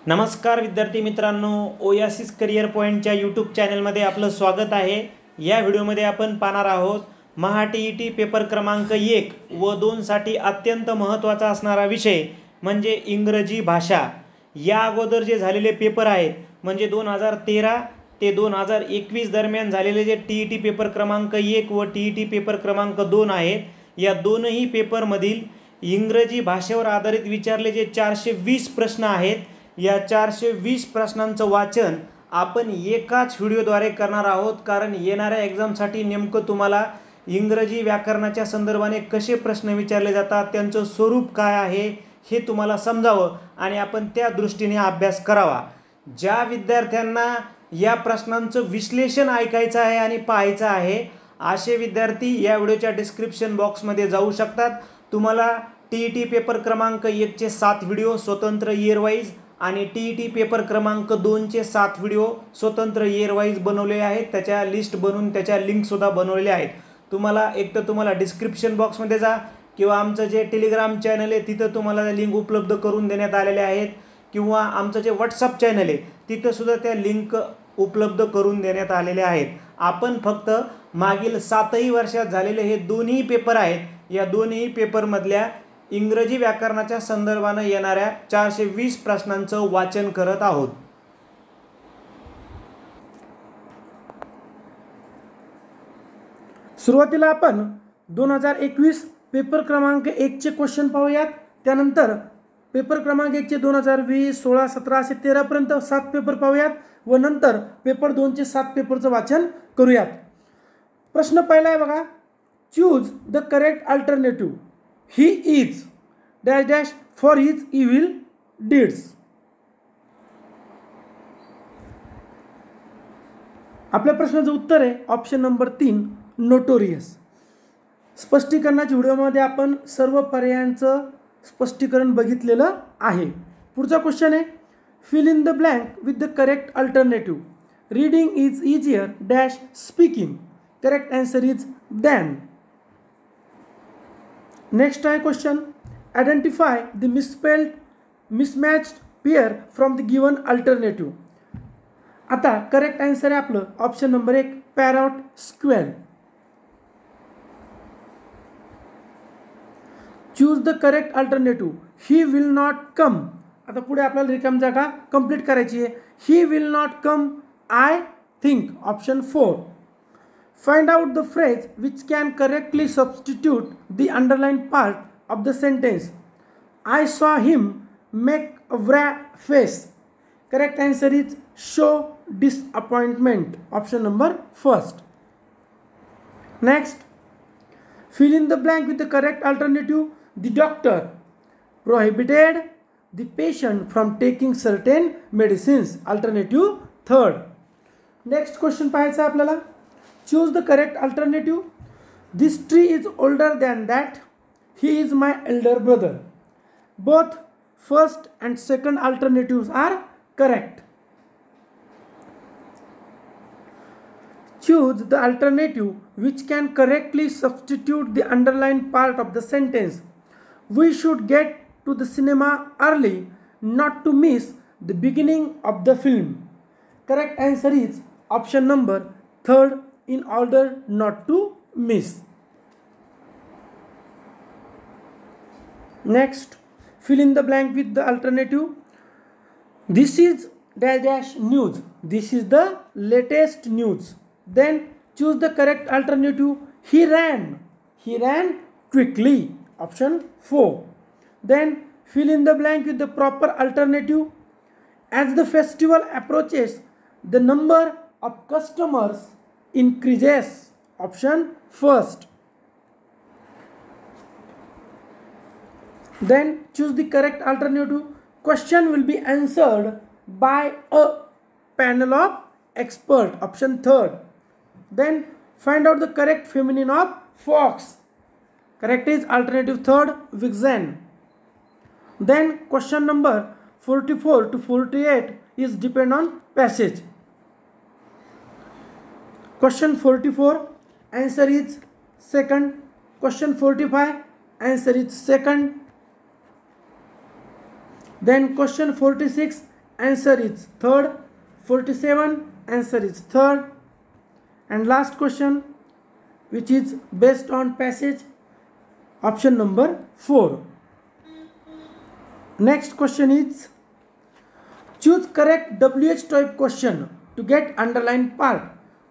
नमस्कार विद्यार्थी मित्रांनो, ओयासिस करिअर पॉईंटच्या यूट्यूब चॅनलमध्ये आपलं स्वागत आहे। या व्हिडिओमध्ये आपण पाहणार आहोत महा TET पेपर क्रमांक 1 व 2 साठी अत्यंत महत्त्वाचा असणारा विषय म्हणजे इंग्रजी भाषा। या अगोदर जे झालेले पेपर आहेत म्हणजे 2013 ते 2021 दरम्यान झालेले जे TET पेपर क्रमांक 1 व TET पेपर क्रमांक 2 आहेत, या दोनही पेपरमधील इंग्रजी भाषेवर आधारित विचारले जे 420 प्रश्न आहेत, या 420 प्रश्नांचं वाचन आपण एकाच व्हिडिओद्वारे करणार आहोत। कारण येणाऱ्या एक्झामसाठी नेमकं तुम्हाला इंग्रजी व्याकरणाच्या संदर्भाने कसे प्रश्न विचारले जातात, त्यांचं स्वरूप काय आहे हे तुम्हाला समजावं आणि आपण त्या दृष्टीने अभ्यास करावा। ज्या विद्यार्थ्यांना या प्रश्नांचं विश्लेषण ऐकायचं आहे आणि पाहायचं आहे असे विद्यार्थी या व्हिडिओच्या डिस्क्रिप्शन बॉक्समध्ये जाऊ शकतात। तुम्हाला TET पेपर क्रमांक 1 चे 7 व्हिडिओ स्वतंत्र इयर वाईज आणि TET पेपर क्रमांक 2 चे 7 व्हिडिओ स्वतंत्र इयर वाईज बनवलेले आहेत। त्याच्या लिस्ट बनवून त्याच्या लिंक सुद्धा बनवलेल्या आहेत। तुम्हाला डिस्क्रिप्शन बॉक्समध्ये जा किंवा आमचं जे टेलिग्राम चॅनल आहे तिथं तुम्हाला लिंक उपलब्ध करून देण्यात आलेले आहेत, किंवा आमचं जे व्हॉट्सअप चॅनल आहे तिथं सुद्धा त्या लिंक उपलब्ध करून देण्यात आलेले आहेत। आपण फक्त मागील 7 वर्षात झालेले हे दोन्ही पेपर आहेत, या दोन्ही पेपरमधल्या इंग्रजी व्याकरणाच्या संदर्भाने येणाऱ्या 420 प्रश्नांचं वाचन करत आहोत। सुरुवातीला आपण 2021 पेपर क्रमांक 1 चे क्वेश्चन पाहूयात। त्यानंतर पेपर क्रमांक 1 चे 2020, 16, 17 असे 13 पर्यंत 7 पेपर पाहूयात व नंतर पेपर 2 चे 7 पेपरचं वाचन करूयात। प्रश्न पहिला आहे बघा, choose the correct alternative. He is dash dash for his evil deeds. आपल्या प्रश्नाचं उत्तर आहे ऑप्शन नंबर 3 नोटोरियस। स्पष्टीकरणाच्या व्हिडिओमध्ये आपण सर्व पर्यायांचं स्पष्टीकरण बघितलेलं आहे। पुढचा क्वेश्चन आहे, fill in the blank with the correct alternative. Reading is easier dash speaking. Correct answer is than. Next आहे question, identify the mismatched pair from the given alternative. आता करेक्ट आन्सर आहे आपलं option number 1 parrot square. Choose the correct alternative. He will not come. आता पुढे आपल्याला रिकाम जागा complete करायची आहे। He will not come I think option 4। Find out the phrase which can correctly substitute the underlined part of the sentence. I saw him make a wry face. Correct answer is show disappointment. Option number 1. Next, fill in the blank with the correct alternative. The doctor prohibited the patient from taking certain medicines. Alternative 3rd. Next question पाहायचा आपल्याला, choose the correct alternative. This tree is older than that. He is my elder brother. Both first and second alternatives are correct. Choose the alternative which can correctly substitute the underlined part of the sentence. We should get to the cinema early not to miss the beginning of the film. Correct answer is option number 3rd, in order not to miss. Next, fill in the blank with the alternative. This is dash dash news. This is the latest news. Then choose the correct alternative. He ran. He ran quickly. Option 4. Then fill in the blank with the proper alternative. As the festival approaches, the number of customers increases. Option 1st. Then choose the correct alternative. Question will be answered by a panel of expert. Option 3rd. Then find out the correct feminine of fox. Correct is alternative 3rd, vixen. Then question number 44 to 48 is depend on passage. Question 44 answer is 2nd. Question 45 answer is 2nd. Then question 46 answer is third. 47, answer is third. And last question, which is based on passage, option number 4. Next question is, choose correct WH type question to get underlined part.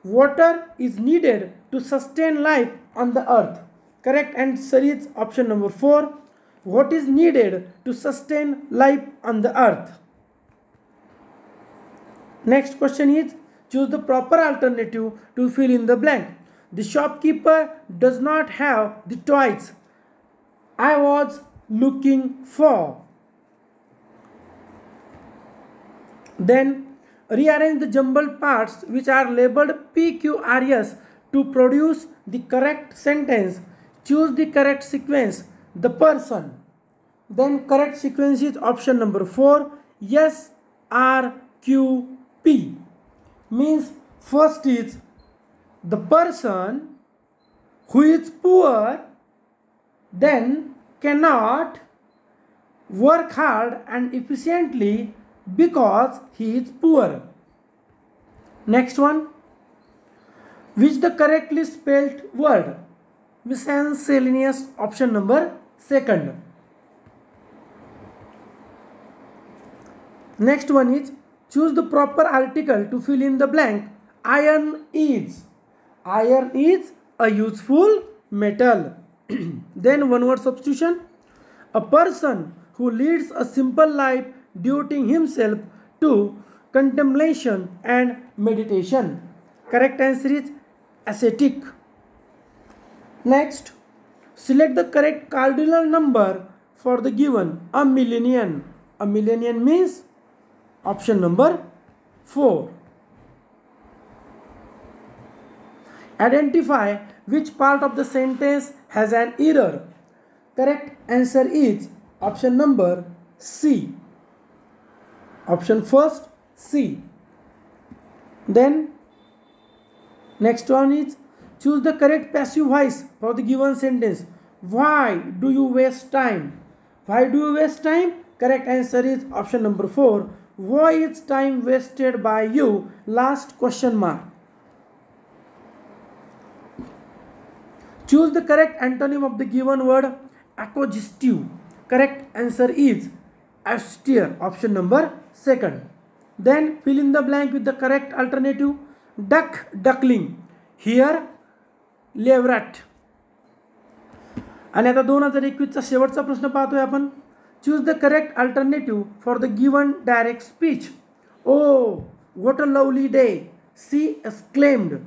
Water is needed to sustain life on the earth. Correct answer is option number 4. What is needed to sustain life on the earth? Next question is, choose the proper alternative to fill in the blank. The shopkeeper does not have the toys I was looking for. Then rearrange the jumbled parts which are labeled PQRS to produce the correct sentence. Choose the correct sequence. The person. Then correct sequence is option number 4. SRQP. Means first is the person who is poor, then cannot work hard and efficiently because he is poor. Next one, which the correctly spelled word? Miscellaneous, option number 2nd. Next one is, choose the proper article to fill in the blank. Iron is. Iron is a useful metal. Then one word substitution. A person who leads a simple life devoting himself to contemplation and meditation. Correct answer is ascetic. Next, select the correct cardinal number for the given a millennium. A millennium means option number 4. Identify which part of the sentence has an error. Correct answer is option number C. Option first, C. Then next one is, choose the correct passive voice for the given sentence. Why do you waste time? Why do you waste time? Correct answer is option number 4. Why is time wasted by you? Last question mark. Choose the correct antonym of the given word. Accogestive. Correct answer is austere. Option number 2nd. Then fill in the blank with the correct alternative. Duck, duckling. Here, leveret. आणि आता 2021चा शेवटचा प्रश्न पाहतोय आपण. Choose the correct alternative for the given direct speech. Oh, what a lovely day, she exclaimed.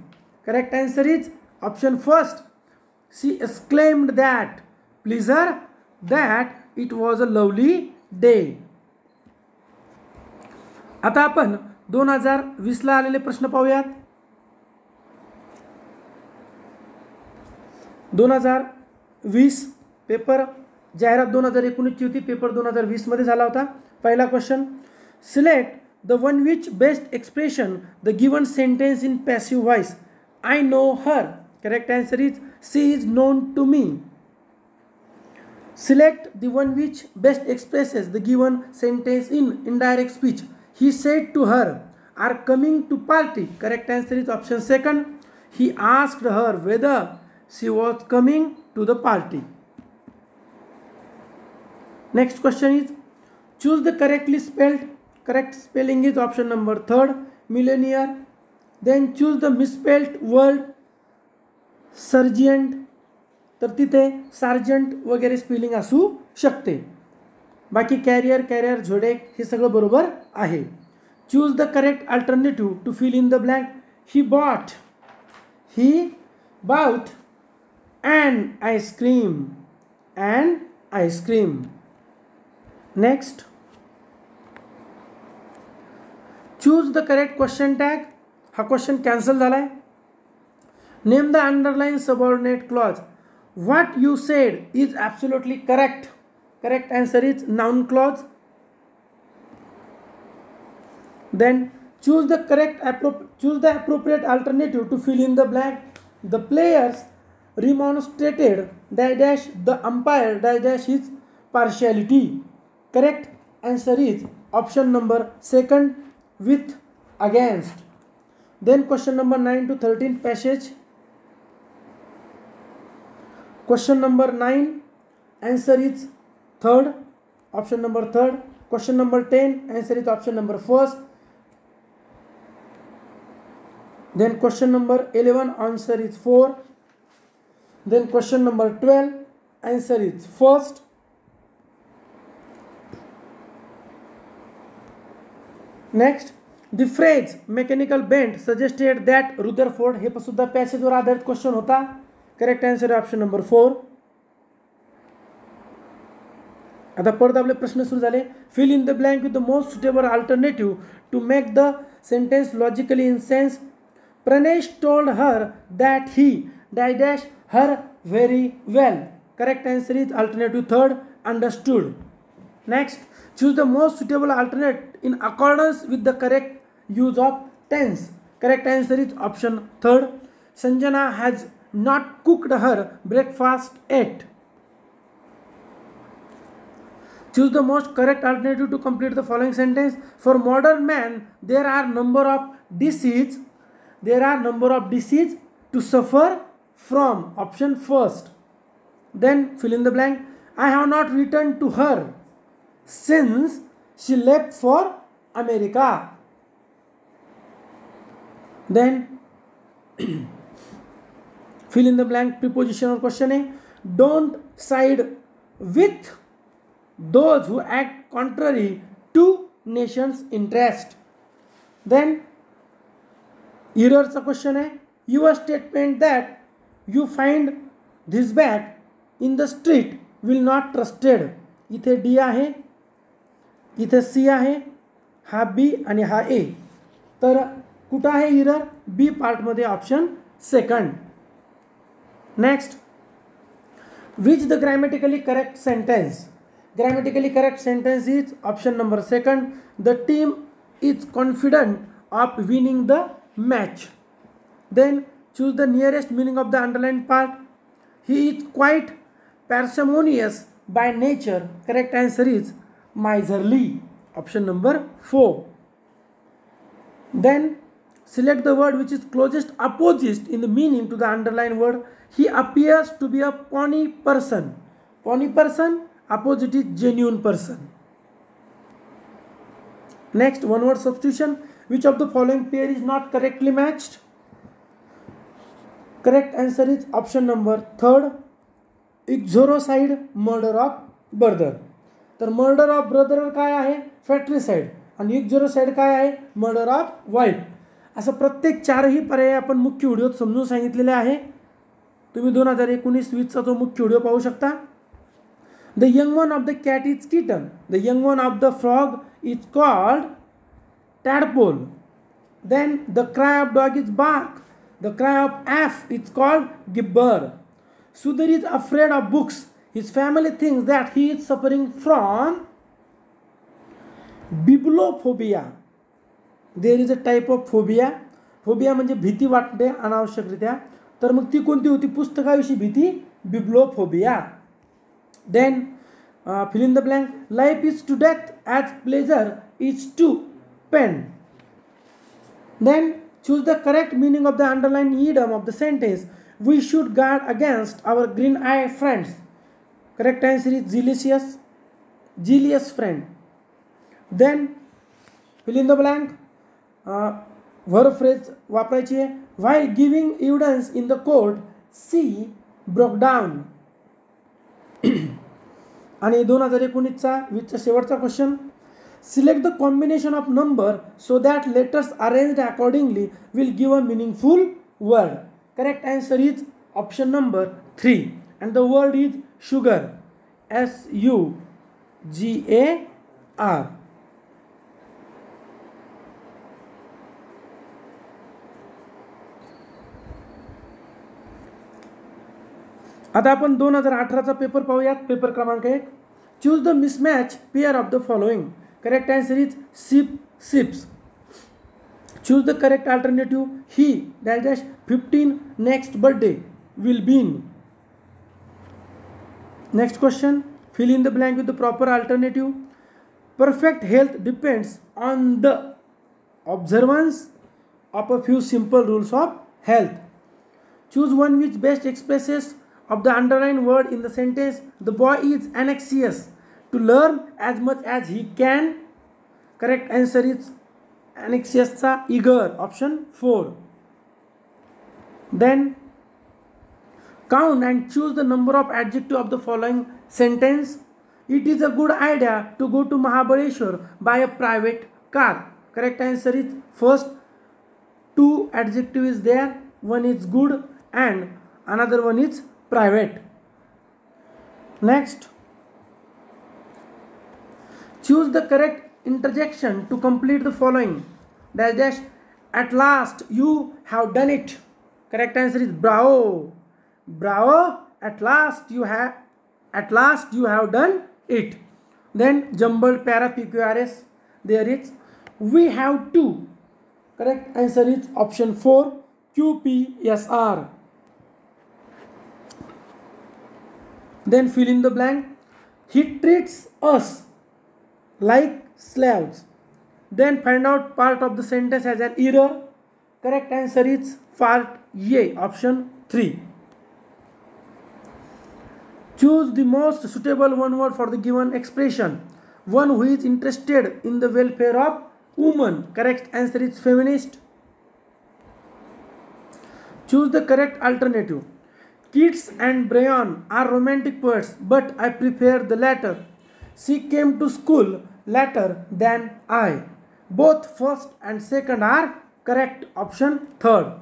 Correct answer is option first. She exclaimed that pleasure that it was a lovely day. आता आपण 2020 ला आलेले प्रश्न पाहूयात. 2020 paper जाहिरात 2019 ची होती, paper 2020 मध्ये झाला होता. पहिला question, select the one which best expression the given sentence in passive voice. I know her. Correct answer is C is known to me. Select the one which best expresses the given sentence in indirect speech. He said to her, "Are coming to party." Correct answer is option 2nd. He asked her whether she was coming to the party. Next question is, choose the correctly spelled. Correct spelling is option number 3rd, millionaire. Then choose the misspelled word sergeant. तर तिथे sergeant वगैरे spelling असू शकते. बाकी carrier, carrier, झोडेक हे सगळं बरोबर आहे. Choose the correct alternative to fill in the blank. He bought and ice cream. Next, choose the correct question tag. हा क्वेश्चन कॅन्सल झालाय. Name the underline subordinate clause. What you said is absolutely correct. Correct answer is noun clause. Then choose the appropriate alternative to fill in the blank. The players remonstrated the umpire his partiality. Correct answer is option number second with, against. Then question number 9 to 13 passage. Question number 9, answer is third, option number third. Question number 10, answer is option number first. Then question number 11, answer is 4. Then question number 12, answer is first. Next, the phrase mechanical bend suggested that Rutherford, हे सुद्धा passage वर आधारित question होता. Correct answer आहे option number 4. आता परत आपले प्रश्न सुरू झाले. Fill in the blank with the most suitable alternative to make the sentence logically in sense. Pranesh told her that he dash her very well. Correct answer is alternative third, understood. Next, choose the most suitable alternate in accordance with the correct use of tense. Correct answer is option third. Sanjana has not cooked her breakfast yet. Choose the most correct alternative to complete the following sentence. For modern man, there are number of diseases. There are number of diseases to suffer from. Option first. Then fill in the blank. I have not written to her since she left for America. Then fill in the blank prepositional question A. Don't side with those who act contrary to nation's interest. Then errorचा question आहे. Your statement that you find this bag in the street will not trusted. इथे D आहे, इथे C आहे, हा बी आणि हा ए. तर कुठं आहे एरर? बी पार्टमध्ये option second. Next, which the grammatically correct sentence. Grammatically correct sentence is option number second. The team is confident of winning the match. Then choose the nearest meaning of the underlined part. He is quite parsimonious by nature. Correct answer is miserly. Option number 4. Then select the word which is closest opposite in the meaning to the underlined word. He appears to be a pony person. Pony person, opposite is genuine person. Next, one word substitution. Which of the following pair is not correctly matched? Correct answer is option number third. Ixoricide, murder of brother. तर murder of brother काय आहे? fratricide. आणि ixoricide काय आहे? murder of wife. असं प्रत्येक चारही पर्याय आपण मुख्य व्हिडिओत समजून सांगितलेले आहे. तुम्ही 2019-20चा जो मुख्य व्हिडिओ पाहू शकता. The young one of the cat is kitten. The young one of the frog is called tadpole. Then the cry of dog is bark. The cry of ass is called gibber. Sudhir is afraid of books. His family thinks that he is suffering from bibliophobia. There is a type of phobia. Phobia म्हणजे भीती वाटते अनावश्यकरित्या. तर मग ती कोणती होती? पुस्तकाविषयी भीती, bibliophobia. Then fill in the blank. Life is to death as pleasure is to pen. Then choose the correct meaning of the underlined idiom of the sentence. We should guard against our green eye friends. Correct answer is zealous friend. Then fill in the blank. Verb phrase वापरायची आहे. While giving evidence in the court, she broke down. आणि 2019चा 20चा शेवटचा question. Select the combination of number so that letters arranged accordingly will give a meaningful word. Correct answer is option number 3 and the word is sugar. SUGAR. आता आपण 2018चा paper पाहूयात. Paper क्रमांक 1. Choose the mismatch pair of the following. Correct answer is ships. Choose the correct alternative. He dash 15 next birthday will be in. Next question. Fill in the blank with the proper alternative. Perfect health depends on the observance of a few simple rules of health. Choose one which best expresses of the underlined word in the sentence. The boy is anxious to learn as much as he can. Correct answer is anxious eager, option 4. Then count and choose the number of adjectives of the following sentence. It is a good idea to go to Mahabaleshwar by a private car. Correct answer is first 2 adjective is there. One is good and another one is private. Next, choose the correct interjection to complete the following. Dash dash, at last you have done it. Correct answer is bravo. Bravo, at last you have done it. Then jumbled para PQRS, there is we have to. Correct answer is option 4 QPSR. Then fill in the blank. He treats us like slaves. Then find out part of the sentence as an error. Correct answer is part A, option 3. Choose the most suitable one word for the given expression. One who is interested in the welfare of women. Correct answer is feminist. Choose the correct alternative. Keats and Bryan are romantic poets, but I prefer the latter. She came to school later than I. Both first and second are correct, option 3rd.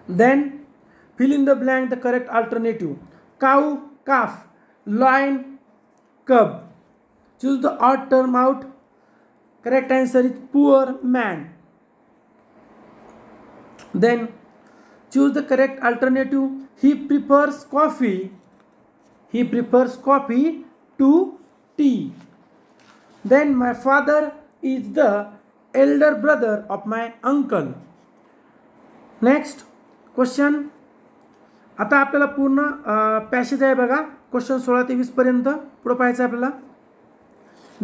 Then fill in the blank the correct alternative. Cow, calf, lion, cub. Choose the odd term out. Correct answer is poor man. Then choose the correct alternative. He prefers coffee to tea. Then my father is the elder brother of my uncle. Next question. आता आपल्याला पूर्ण passage आहे बघा, question 16 ते 20 पर्यंत पुढे पाहायचं आपल्याला.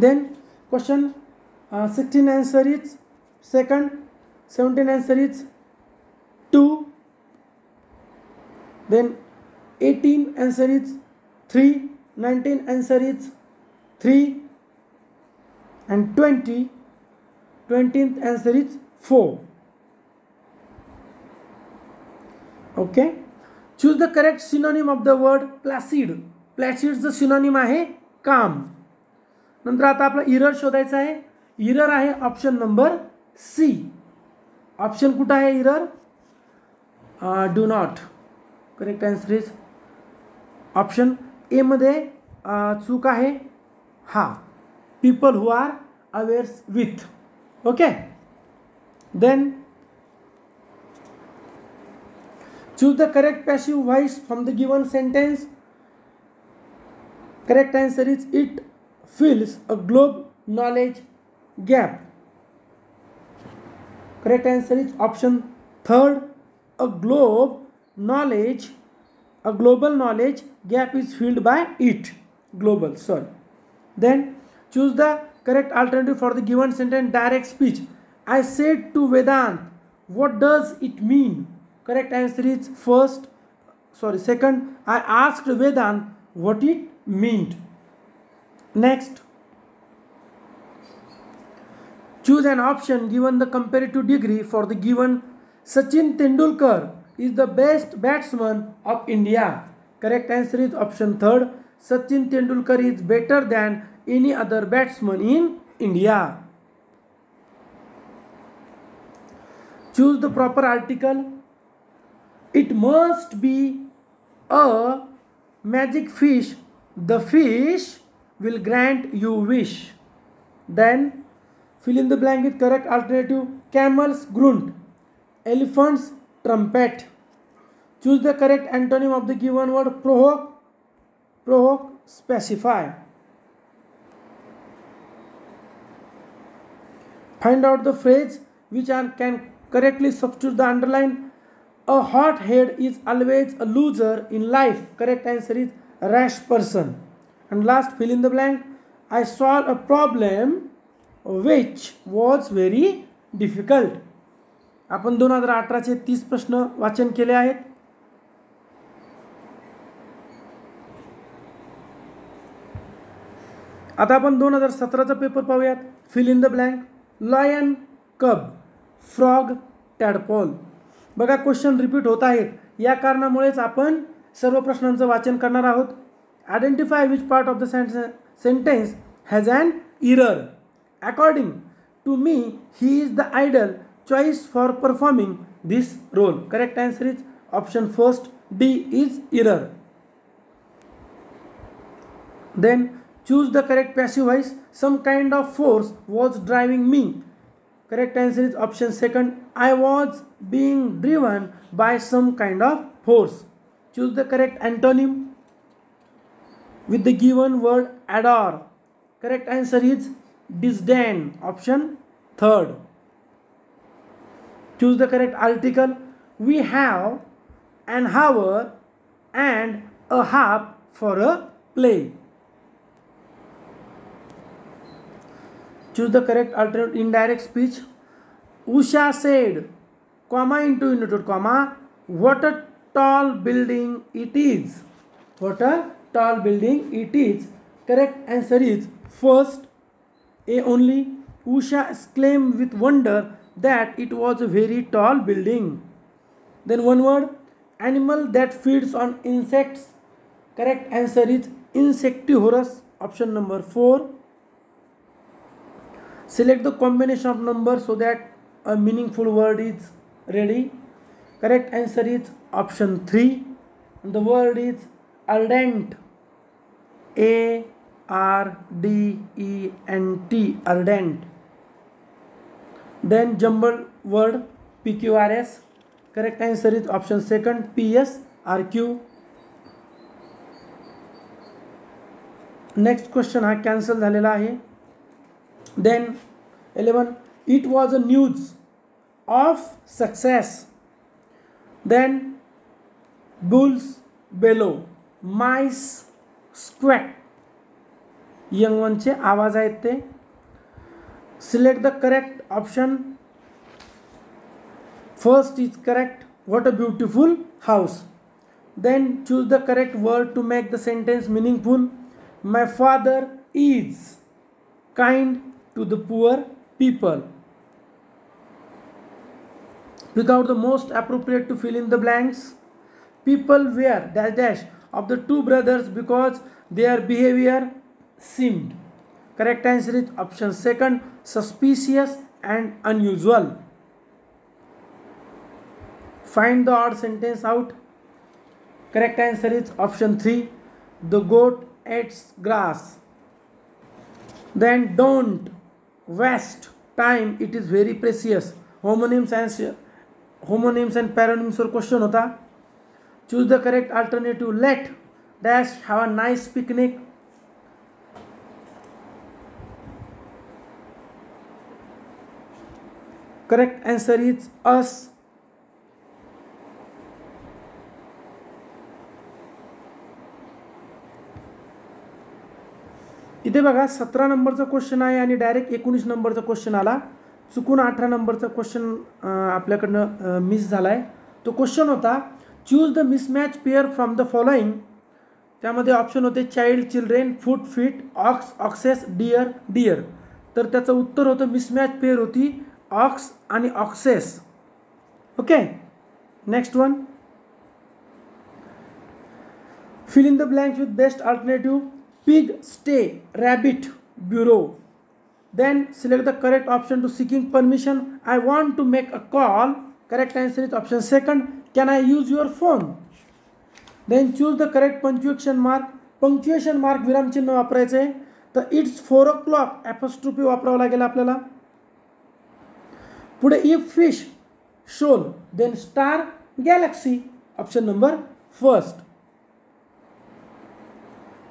Then question 16 answer is second, 17 answer is 2, then 18 answer is 3, 19 answer is 3, and 20th answer is 4. Okay, choose the correct synonym of the word placid. Placid चं synonym आहे calm. नंतर आता आपला error शोधायचा आहे. error आहे ऑप्शन नंबर सी. ऑप्शन कुठं आहे error? Do not. Correct answer is option A मध्ये चूक आहे हा, people who are awares with. Okay, then choose the correct passive voice from the given sentence. Correct answer is it fills a globe knowledge gap. Correct answer is option 3rd. A global knowledge gap is filled by it. Global, sorry. Then choose the correct alternative for the given sentence. Direct speech. I said to Vedant, what does it mean? Correct answer is second. I asked Vedant what it meant. Next, choose an option given the comparative degree for the given. Sachin Tendulkar is the best batsman of India. Correct answer is option 3rd. Sachin Tendulkar is better than any other batsman in India. Choose the proper article. It must be a magic fish. The fish will grant you wish. Then fill in the blank with correct alternative. Camels grunt, elephants trumpet. Choose the correct antonym of the given word. Provoke, specify. Find out the phrase which can correctly substitute the underline. A hot head is always a loser in life. Correct answer is rash person. And last, fill in the blank. I solved a problem which was very difficult. आपण 2018चे 30 प्रश्न वाचन केले आहेत. आता आपण 2017चा paper पाहूयात. Fill in the blank. Lion, cub, frog, tadpole. बघा क्वेश्चन रिपीट होत आहेत, या कारणामुळेच आपण सर्व प्रश्नांचं वाचन करणार आहोत. Identify which part of the sentence has an error. According to me he is the ideal choice for performing this role. Correct answer is option first, D is error. Then choose the correct passive voice. Some kind of force was driving me. Correct answer is option second, I was being driven by some kind of force. Choose the correct antonym with the given word adore. Correct answer is disdain, option third. Choose the correct article. We have an hour and a half for a play. Choose the correct alternate indirect speech. Usha said, comma into unit comma, what a tall building it is. What a tall building it is. Correct answer is first, A only. Usha exclaimed with wonder that it was a very tall building. Then one word, animal that feeds on insects. Correct answer is insectivorous, option number 4. Select the combination of numbers so that a meaningful word is ready. Correct answer is option 3. The word is ardent. A-R-D-E-N-T. Ardent. Then jumbled word PQRS. Correct answer is option second, PSRQ. Next question हा cancel झालेला आहे. Then 11, it was a news of success. Then bulls bellow, mice squawk. Young one चे आवाज आहेत ते. Select the correct option. First is correct. What a beautiful house. Then choose the correct word to make the sentence meaningful. My father is kind to the poor people. Pick out the most appropriate to fill in the blanks. People were dash dash of the two brothers because their behavior seemed. Correct answer is option second, suspicious and unusual. Find the odd sentence out. Correct answer is option 3, the goat eats grass. Then don't waste time, it is very precious. Homonyms and paronyms वर question होता. Choose the correct alternative. Let dash have a nice picnic. Correct answer is us. इथे बघा 17 नंबरचा question आहे आणि direct 19 नंबरचा question आला. चुकून 18 नंबरचा क्वेश्चन आपल्याकडनं मिस झाला आहे. तो क्वेश्चन होता choose the mismatch pair from the following. त्यामध्ये ऑप्शन होते child, children, foot, feet, ox, oxes, deer, deer. तर त्याचं उत्तर होतं मिसमॅच पेअर होती ऑक्स आणि oxes. Okay, next one. Fill in the blanks with best alternative. Pig, stay, rabbit, bureau. Then select the correct option to seeking permission. I want to make a call. Correct answer is option second, can I use your phone. Then choose the correct punctuation mark. Punctuation mark विराम चिन्ह वापरायचे आहे. तर it's 4 o'clock apostrophe वापरावं लागेल आपल्याला. पुढे if fish, shoal, then star, galaxy. Option number first.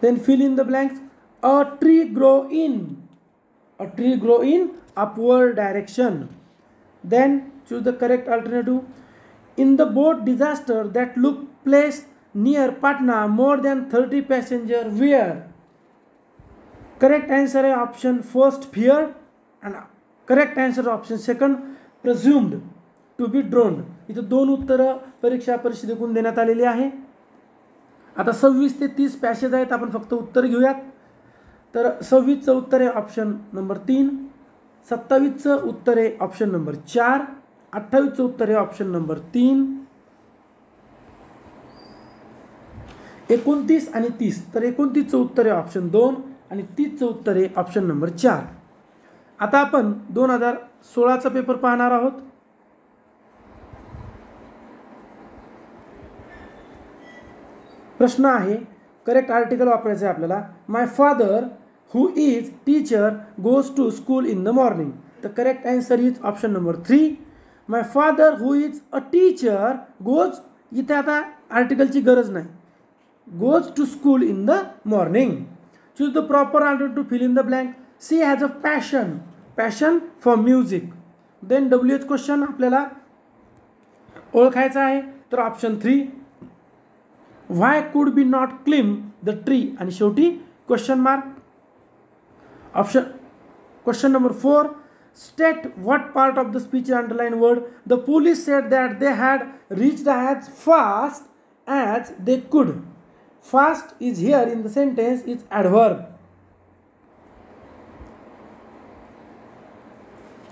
Then fill in the blanks. A tree grow in. A tree grow in upward direction. Then choose the correct alternative. In the boat disaster that took place near Patna, more than 30 passengers were. Correct answer आहे option first fear and correct answer option second presumed to be drowned. इथं 2 उत्तरं परीक्षा परिषदेकडून देण्यात आलेली आहे. आता 26 ते 30 पॅसेज आहेत, आपण फक्त उत्तर घेऊयात. तर 26चं उत्तर आहे ऑप्शन नंबर 3, 27चं उत्तर आहे ऑप्शन नंबर 4, 28चं उत्तर आहे ऑप्शन नंबर 3, 29 आणि 30. तर 29चं उत्तर आहे ऑप्शन 2 आणि 30चं उत्तर आहे ऑप्शन नंबर 4. आता आपण 2016चा पेपर पाहणार आहोत. प्रश्न आहे, करेक्ट आर्टिकल वापरायचं आहे आपल्याला. My father who is teacher goes to school in the morning. The correct answer is option number 3. My father who is a teacher goes, इथे आता आर्टिकलची गरज नाही, goes to school in the morning. Choose the proper answer to fill in the blank. She has a passion for music. Then WH question आपल्याला ओळखायचा आहे. तर option 3 why could be not climb the tree आणि शेवटी question mark. Option question number 4 state what part of the speech underline word. The police sed that they had reached as fast as they could. Fast is here in the sentence is adverb.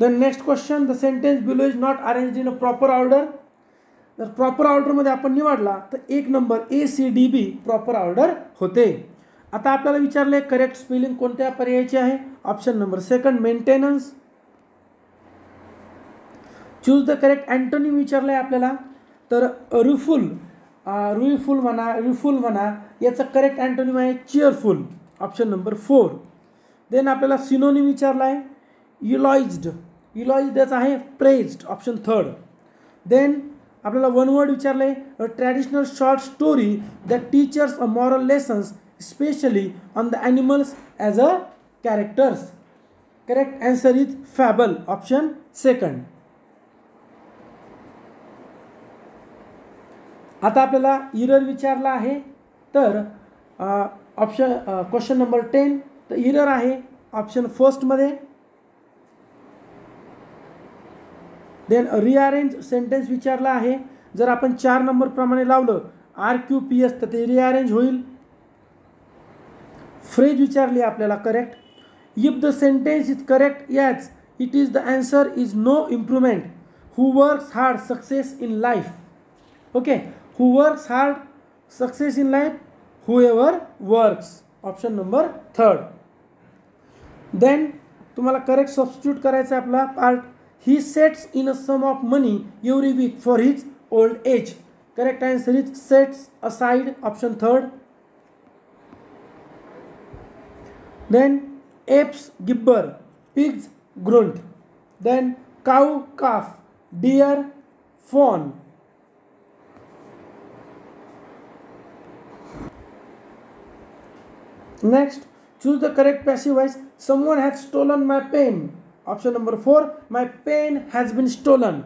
The next question, the sentence below is not arranged in a proper order. जर proper ऑर्डरमध्ये आपण निवडला तर 1 number ACDB proper order होते. आता आपल्याला विचारले correct spelling कोणत्या पर्यायाची आहे. Option number 2 maintenance. Choose the correct antonym विचारलं आहे आपल्याला. तर रुईफुल म्हणा याचा करेक्ट अँटोनिम आहे चीअरफुल. Option number 4. देन आपल्याला सिनोनिम विचारला आहे इलॉइज्ड याचा आहे प्रेज्ड. ऑप्शन 3. देन आपल्याला वन वर्ड विचारलं आहे a traditional short story that teachers a moral lessons specially on the animals as a characters. Correct answer is fable. Option 2. आता आपल्याला इरर विचारला आहे. तर ऑप्शन क्वेश्चन नंबर 10 तर इरर आहे ऑप्शन 1 मध्ये. देन रिअरेंज सेंटेन्स विचारला आहे. जर आपण 4 नंबर प्रमाणे लावलं RQPS तर ते रिअरेंज होईल. फ्रेज विचारली आपल्याला correct. If the sentence is correct as it is the answer is no improvement. Who works hard success in life. Okay, who works hard success in life whoever works. Option number 3. Then तुम्हाला correct substitute करायचा आहे आपला part. He sets in a sum of money every week for his old age. Correct answer is sets aside. Option 3. Then apes gibber, pigs grunt. Then cow calf, deer fawn. Next, choose the correct passive voice. Someone has stolen my pen. Option number 4 my pen has been stolen.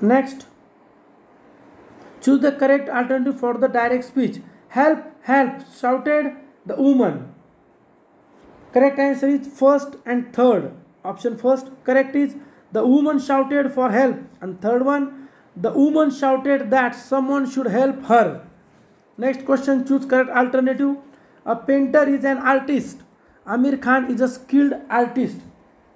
Next, choose the correct alternative for the direct speech. Help, help, shouted the woman. Correct answer is 1st and 3rd. Option 1st correct is the woman shouted for help, and 3rd one the woman shouted that someone should help her. Next question, choose correct alternative. A painter is an artist. Amir Khan is a skilled artist.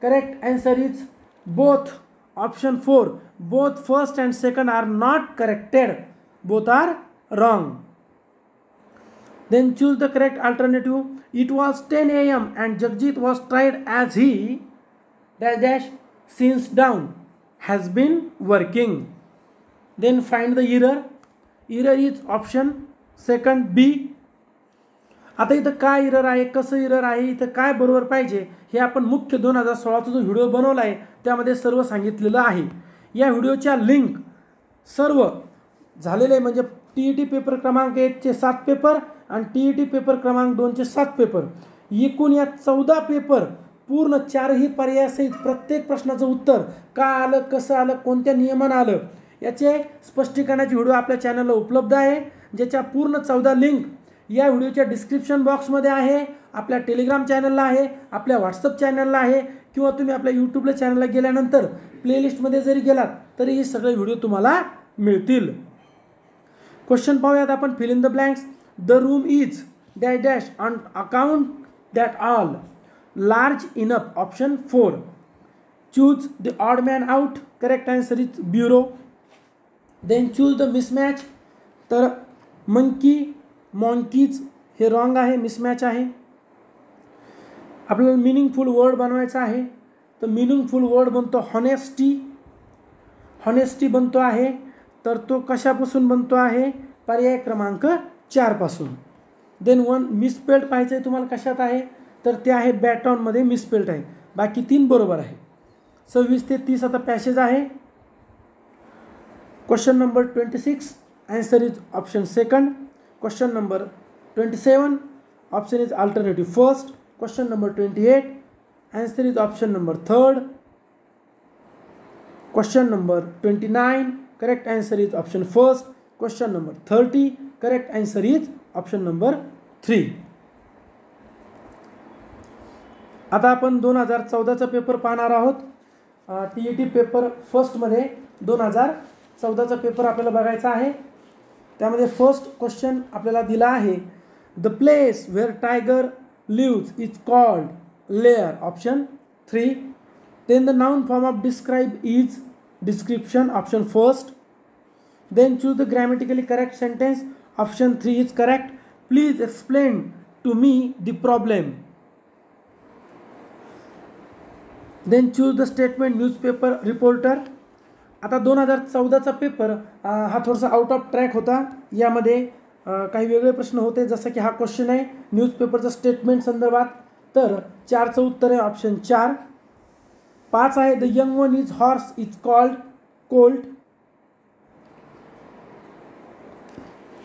Correct answer is both. Option 4 both 1st and 2nd are not corrected. Both are wrong. Then choose the correct alternative. It was 10 a.m. and Jagjit was tried as he dash since down has been working. Then find the error. Error is option 2nd B. आता इथं काय error आहे, कसं error आहे, इथं काय बरोबर पाहिजे हे आपण मुख्य 2016चा जो व्हिडिओ बनवला आहे त्यामध्ये सर्व सांगितलेलं आहे. या व्हिडिओच्या लिंक सर्व झालेले म्हणजे TET पेपर क्रमांक 1चे 7 पेपर आणि TET पेपर क्रमांक 2चे 7 पेपर. एकूण या 14 पेपर पूर्ण 4ही पर्यायासहित प्रत्येक प्रश्नाचं उत्तर का आलं, कसं आलं, कोणत्या नियमानं आलं याचे स्पष्टीकरणाचे व्हिडिओ आपल्या चॅनलला उपलब्ध आहे, ज्याच्या पूर्ण 14 लिंक या व्हिडिओच्या डिस्क्रिप्शन बॉक्समध्ये आहे, आपल्या टेलिग्राम चॅनलला आहे, आपल्या व्हॉट्सअप चॅनलला आहे, किंवा तुम्ही आपल्या यूट्यूबला चॅनलला गेल्यानंतर प्लेलिस्टमध्ये जरी गेलात तरी हे सगळे व्हिडिओ तुम्हाला मिळतील. क्वेश्चन पाहूयात आपण. Fill in the blanks. The room is dash dash on account that all large enough. Option 4. Choose the odd man out. Correct answer is bureau. Then choose the mismatch. तर monkey monkeys हे wrong आहे, mismatch आहे. आपल्याला meaningful word बनवायचा आहे. तर meaningful word बनतो honesty. Honesty बनतो आहे. तर तो कशापासून बनतो आहे? पर्याय क्रमांक 4 पासून. देन 1 मिसस्पेल्ड पाहायचं आहे तुम्हाला कशात आहे, तर ते आहे बॅटॉनमध्ये मिसस्पेल्ड आहे. बाकी 3 बरोबर आहे. 26 ते 30 आता पॅसेज आहे. Question number 26 answer is option 2. Question number 27 option is alternative 1st. Question number 28 answer is option number 3rd. Question number 29 correct answer is option 1st. Question number 30 correct answer is option number 3. आता आपण 2014चा paper पाहणार आहोत. TET paper फर्स्टमध्ये 2014चा paper आपल्याला बघायचा आहे. त्यामध्ये फर्स्ट क्वेश्चन आपल्याला दिला आहे. The place where tiger lives is called layer. Option 3. Then the noun form of describe is description. Option 1st. Then choose the grammatically correct sentence. Option 3 is correct. Please explain to me the problem. Then choose the statement newspaper reporter. आता 2014चा paper हा थोडासा out of track होता. यामध्ये काही वेगळे प्रश्न होते, जसं की हा क्वेश्चन आहे न्यूजपेपरचा स्टेटमेंट संदर्भात. तर 4चं उत्तर आहे ऑप्शन 4. 5 आहे the young one is horse is called colt.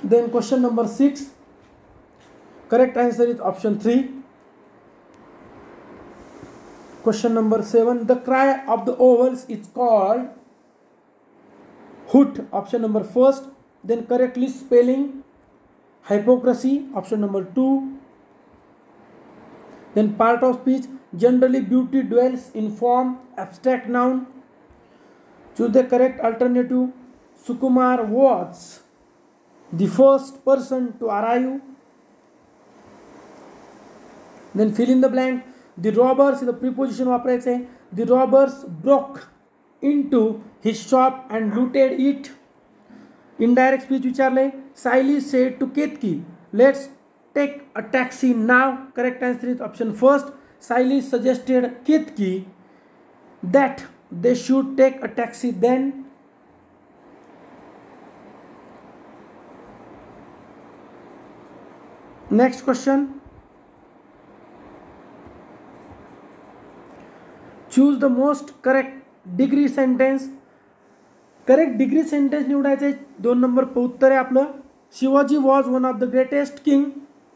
Then question number 6 correct answer is option 3. Question number 7. The cry of the owls is called hoot. Option number 1st. Then correctly spelling hypocrisy. Option number 2. Then part of speech. Generally beauty dwells in form. Abstract noun. Choose the correct alternative. Sukumar was the first person to arrive. Then fill in the blank. The robbers is the preposition वापरायचं आहे. The robbers broke into his shop and looted it. Indirect speech विचारले. Siley said to Ketki, let's take a taxi now. Correct answer is option 1st. Siley suggested Ketki that they should take a taxi then. Next question. Choose the most correct degree sentence. Correct degree sentence निवडायचं आहे. 2 नंबर उत्तर आहे आपलं. Shivaji was one of the greatest king.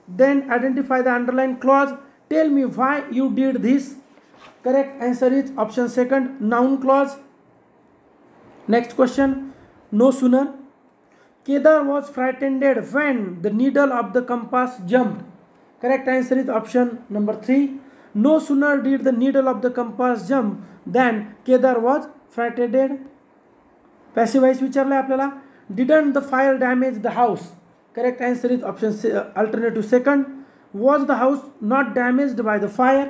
Then identify the underline clause. Tell me why you did this. Correct answer is option 2nd. Noun clause. Next question. No sooner. Kedar was frightened when the needle of the compass jumped. Correct answer is option number 3. No sooner did the needle of the compass jump than Kedar was frightened. Passive voice विचारलं आहे आपल्याला. Didn't the fire damage the house? Correct answer is option alternative 2nd. Was the house not damaged by the fire?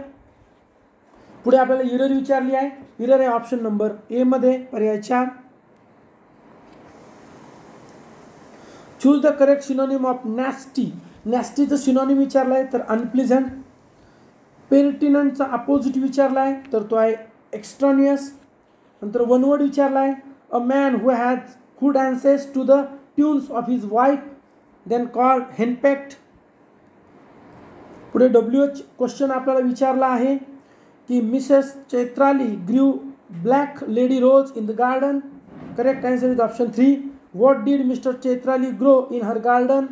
पुढे आपल्याला error विचारली आहे. Error आहे option number A मध्ये, पर्याय 4. Choose the correct synonym of nasty. नॅस्टीचं synonym विचारलं आहे, तर अनप्लिझंट. पेरिटिनंटचा अपोजिट विचारला आहे, तर तो आहे एक्स्ट्रॉनियस. नंतर वन वर्ड विचारला आहे. A man who dances to the tunes of his wife then called henpecked. पुढे WH क्वेश्चन आपल्याला विचारला आहे की Mrs Chaitrali grew black lady rose in the garden. Correct answer is option 3. What did Mr Chaitrali grow in her garden.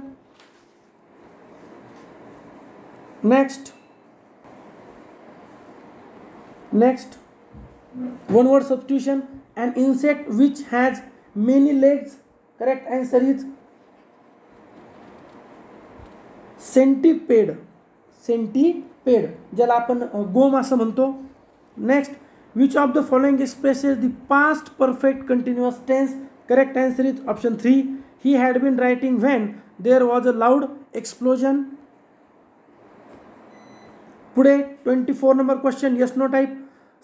Next, one word substitution. An insect which has many legs. Correct answer is centipede, centipede ज्याला आपण गोम असं म्हणतो. Next, which of the following expresses the past perfect continuous tense. Correct answer is option 3. He had been writing when there was a loud explosion. पुढे 24 number question, yes no type.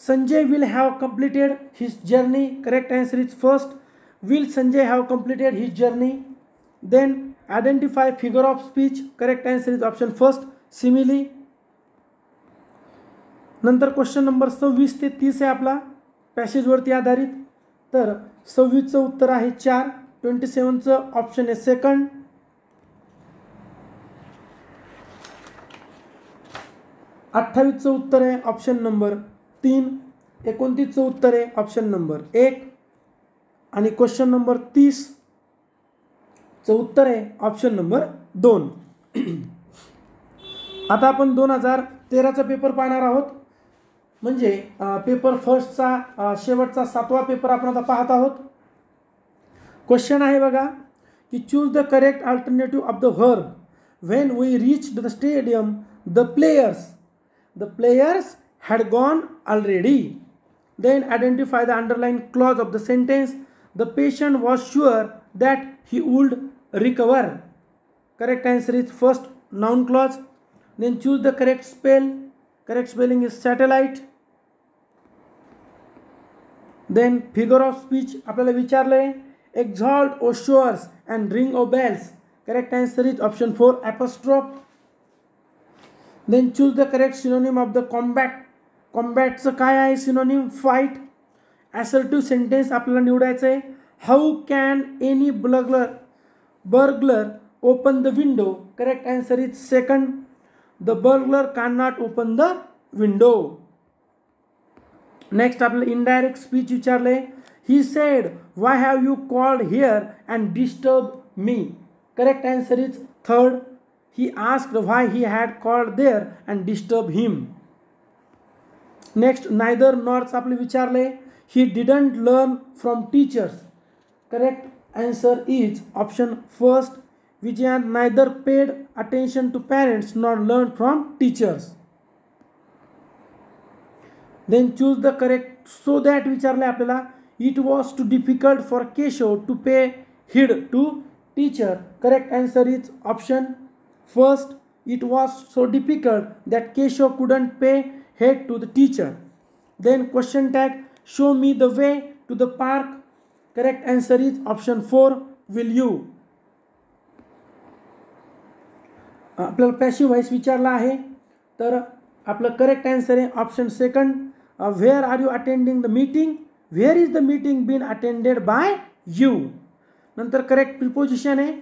Sanjay will have completed his journey. Correct answer is first. Will Sanjay have completed his journey. Then identify figure of speech. Correct answer is option first, simile. नंतर question number 26 ते 30 आहे आपला, पॅसेजवरती आधारित. तर 26चं उत्तर आहे 4. 27चं option आहे second. 28चं उत्तर आहे ऑप्शन नंबर 3. 29चं उत्तर आहे ऑप्शन नंबर 1. आणि क्वेश्चन नंबर 30चं उत्तर आहे ऑप्शन नंबर 2. आता आपण 2013चा पेपर पाहणार आहोत. म्हणजे पेपर फर्स्टचा शेवटचा 7वा पेपर आपण आता पाहत आहोत. क्वेश्चन आहे बघा की choose the correct alternative of the verb. When we reached the stadium the players had gone already. Then identify the underlined clause of the sentence. The patient was sure that he would recover. Correct answer is first, noun clause. Then choose the correct spell. Correct spelling is satellite. Then figure of speech आपल्याला विचारलंय exalt o shores and ring o bells. Correct answer is option 4, apostrophe. Then choose the correct synonym of the combat. Combatचं काय आहे synonym? Fight. Assertive sentence आपल्याला निवडायचं आहे. How can any burglar open the window? Correct answer is second. The burglar cannot open the window. Next आपल्याला indirect speech विचारलंय. He said, why have you called here and disturbed me? Correct answer is third. He asked why he had called there and disturbed him. Next, neither nor आपले विचारले. He didn't learn from teachers. Correct answer is option first. Vijayan neither paid attention to parents nor learned from teachers. Then choose the correct. So that विचारले आपल्याला. It was too difficult for Keshav to pay heed to teacher. Correct answer is option first. It was so difficult that Keshav couldn't pay heed to the teacher. Then question tag, show me the way to the park. Correct answer is option 4, will you. आपल्याला passive voice विचारला आहे. तर आपलं correct answer आहे option second. Where are you attending the meeting. Where is the meeting been attended by you. नंतर correct preposition आहे.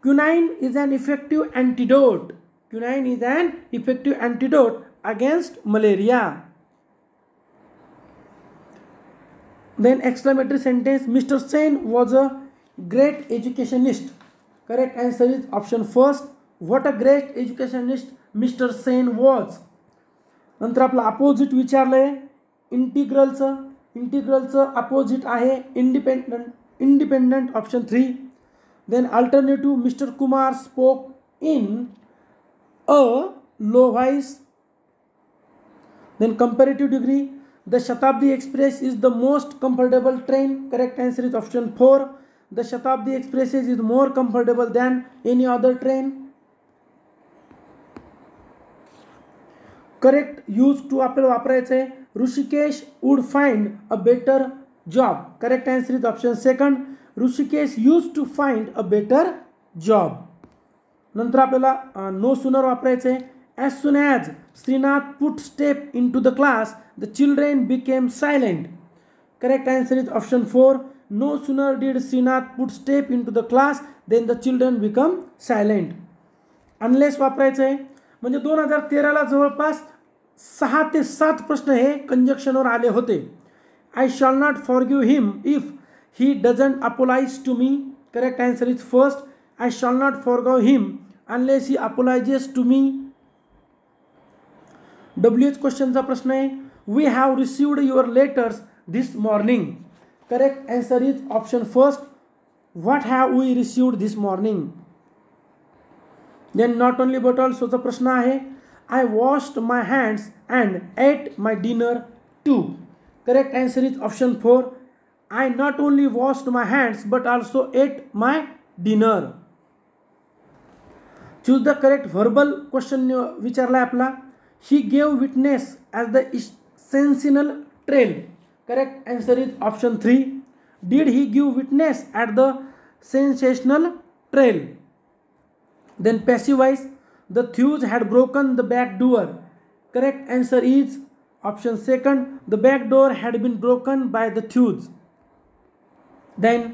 Quinine is an effective antidote. Quinine is an effective antidote against malaria. Then exclamatory sentence, Mr. Sen was a great educationist. Correct answer is option first. What a great educationist Mr. Sen was. नंतर आपलं opposite विचारलंय इंटिग्रलचं opposite आहे independent option 3. Then alternative, Mr. Kumar spoke in a low voice. Then comparative degree, the Shatabdi Express is the most comfortable train. Correct answer is option 4. The Shatabdi Express is more comfortable than any other train. Correct use to आपल्याला वापरायचं आहे. Rushikesh would find a better job. Correct answer is option second. Rushikesh used to find a better job. नंतर आपल्याला no sooner वापरायचं आहे. As soon as Srinath put step into the class, the children became silent. Correct answer is option 4. No sooner did Srinath put step into the class, then the children become silent. Unless वापरायचं आहे. म्हणजे 2013ला जवळपास 6 ते 7 प्रश्न हे कंजक्शनवर आले होते. I shall not forgive him if he doesn't apologize to me. Correct answer is first. I shall not forgive him unless he apologizes to me. WH क्वेश्चनचा प्रश्न आहे. We have received your letters this morning. Correct answer is option first. What have we received this morning? Then not only but ऑल्सोचा प्रश्न आहे, I washed my hands and ate my dinner too. Correct answer is option 4. I not only washed my hands but also ate my dinner. Choose the correct verbal question विचारला आहे आपला. He gave witness as the sensational trial. Correct answer is option 3. Did he give witness at the sensational trial. Then passive voice, the thieves had broken the back door. Correct answer is option 2. The back door had been broken by the thieves. Then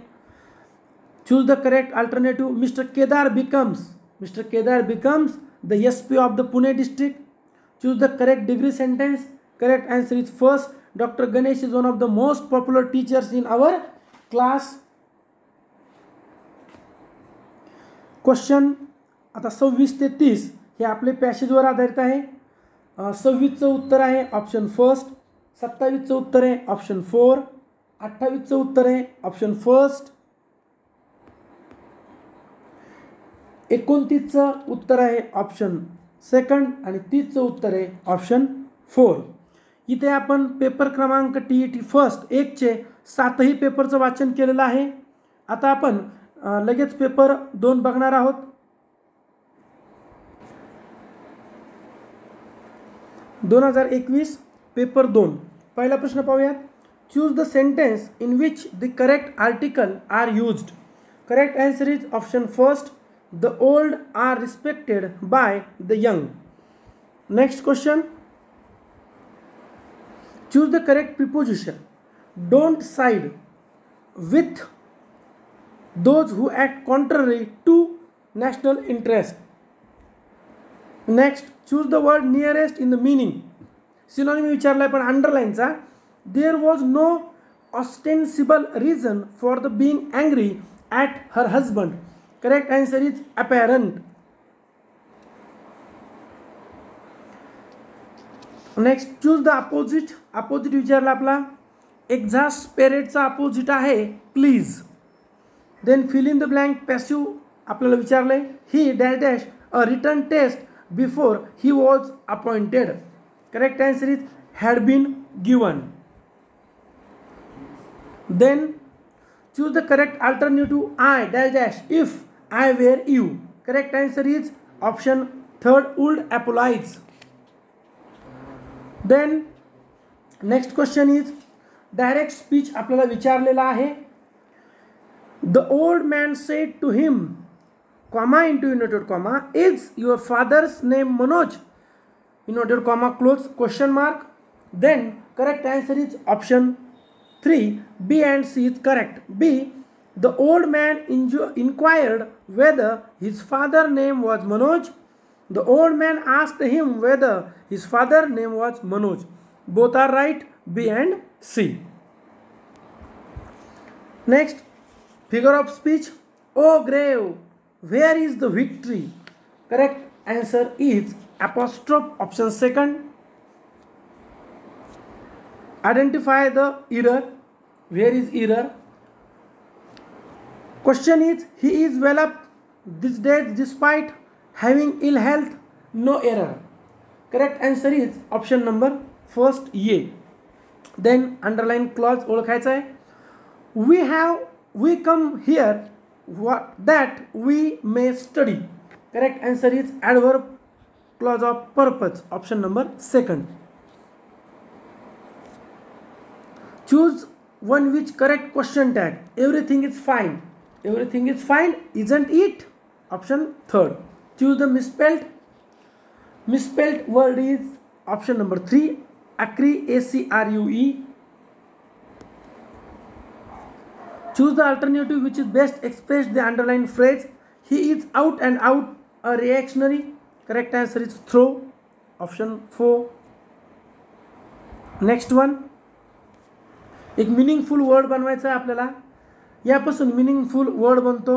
choose the correct alternative. Mr. Kedar becomes the SP of the Pune district. Choose the correct degree sentence. Correct answer is first. Dr. Ganesh is one of the most popular teachers in our class. Question आता 26 ते 30 हे आपले पॅसेजवर आधारित आहे. 26चं उत्तर आहे option 1. 27चं उत्तर आहे ऑप्शन 4. 28चं उत्तर आहे ऑप्शन 1. 29चं उत्तर आहे ऑप्शन 2 आणि 30चं उत्तर आहे ऑप्शन 4. इथे आपण पेपर क्रमांक TET फर्स्ट 1चे 7ही पेपरचं वाचन केलेलं आहे. आता आपण लगेच पेपर 2 बघणार आहोत. पेपर 2 पहिला प्रश्न पाहूयात. Choose the sentence in which the correct article are used. Correct answer is option 1. The old are respected by the young. Next question. Choose the correct preposition. Don't side with those who act contrary to national interest. Next, choose the word nearest in the meaning. Synonym विचारला आहे पण अंडरलाईनचा. There was no ostensible reason for the being angry at her husband. Correct answer is apparent. Next, choose the opposite. Opposite विचारला आपला. Exasperate opposite आहे please. Then fill in the blank. Passive आपल्याला विचारलंय. He dash a written test before he was appointed. Correct answer is had been given. Then choose the correct alternative. I dash if I were you. Correct answer is option 3. Would apologize. Then next question is direct speech आपल्याला विचारलेला आहे. The old man said to him, comma into inverted comma, is your father's name Manoj? Inverted comma close question mark. Then correct answer is option 3. B and C is correct. B, the old man inquired whether his father's name was Manoj. The old man asked him whether his father's name was Manoj. Both are right. B and C. Next, figure of speech. Oh grave, where is the victory? Correct answer is apostrophe option 2. Identify the error. Where is error? Question is, he is well up these days despite having ill health. No error. Correct answer is option number 1. A. Then underline clause ओळखायचा आहे. We come here that we may study. Correct answer is adverb clause of purpose option number 2. Choose one which correct question tag. Everything is fine. Everything is fine, isn't it? Option 3. Choose the misspelled word is option number 3. Acrue, ACRUE. Choose the alternative which is best expressed the underlined phrase. He is out and out a reactionary. Correct answer is throw option 4. Next one. एक meaningful word बनवायचा आहे आपल्याला. यापासून meaningful word बनतो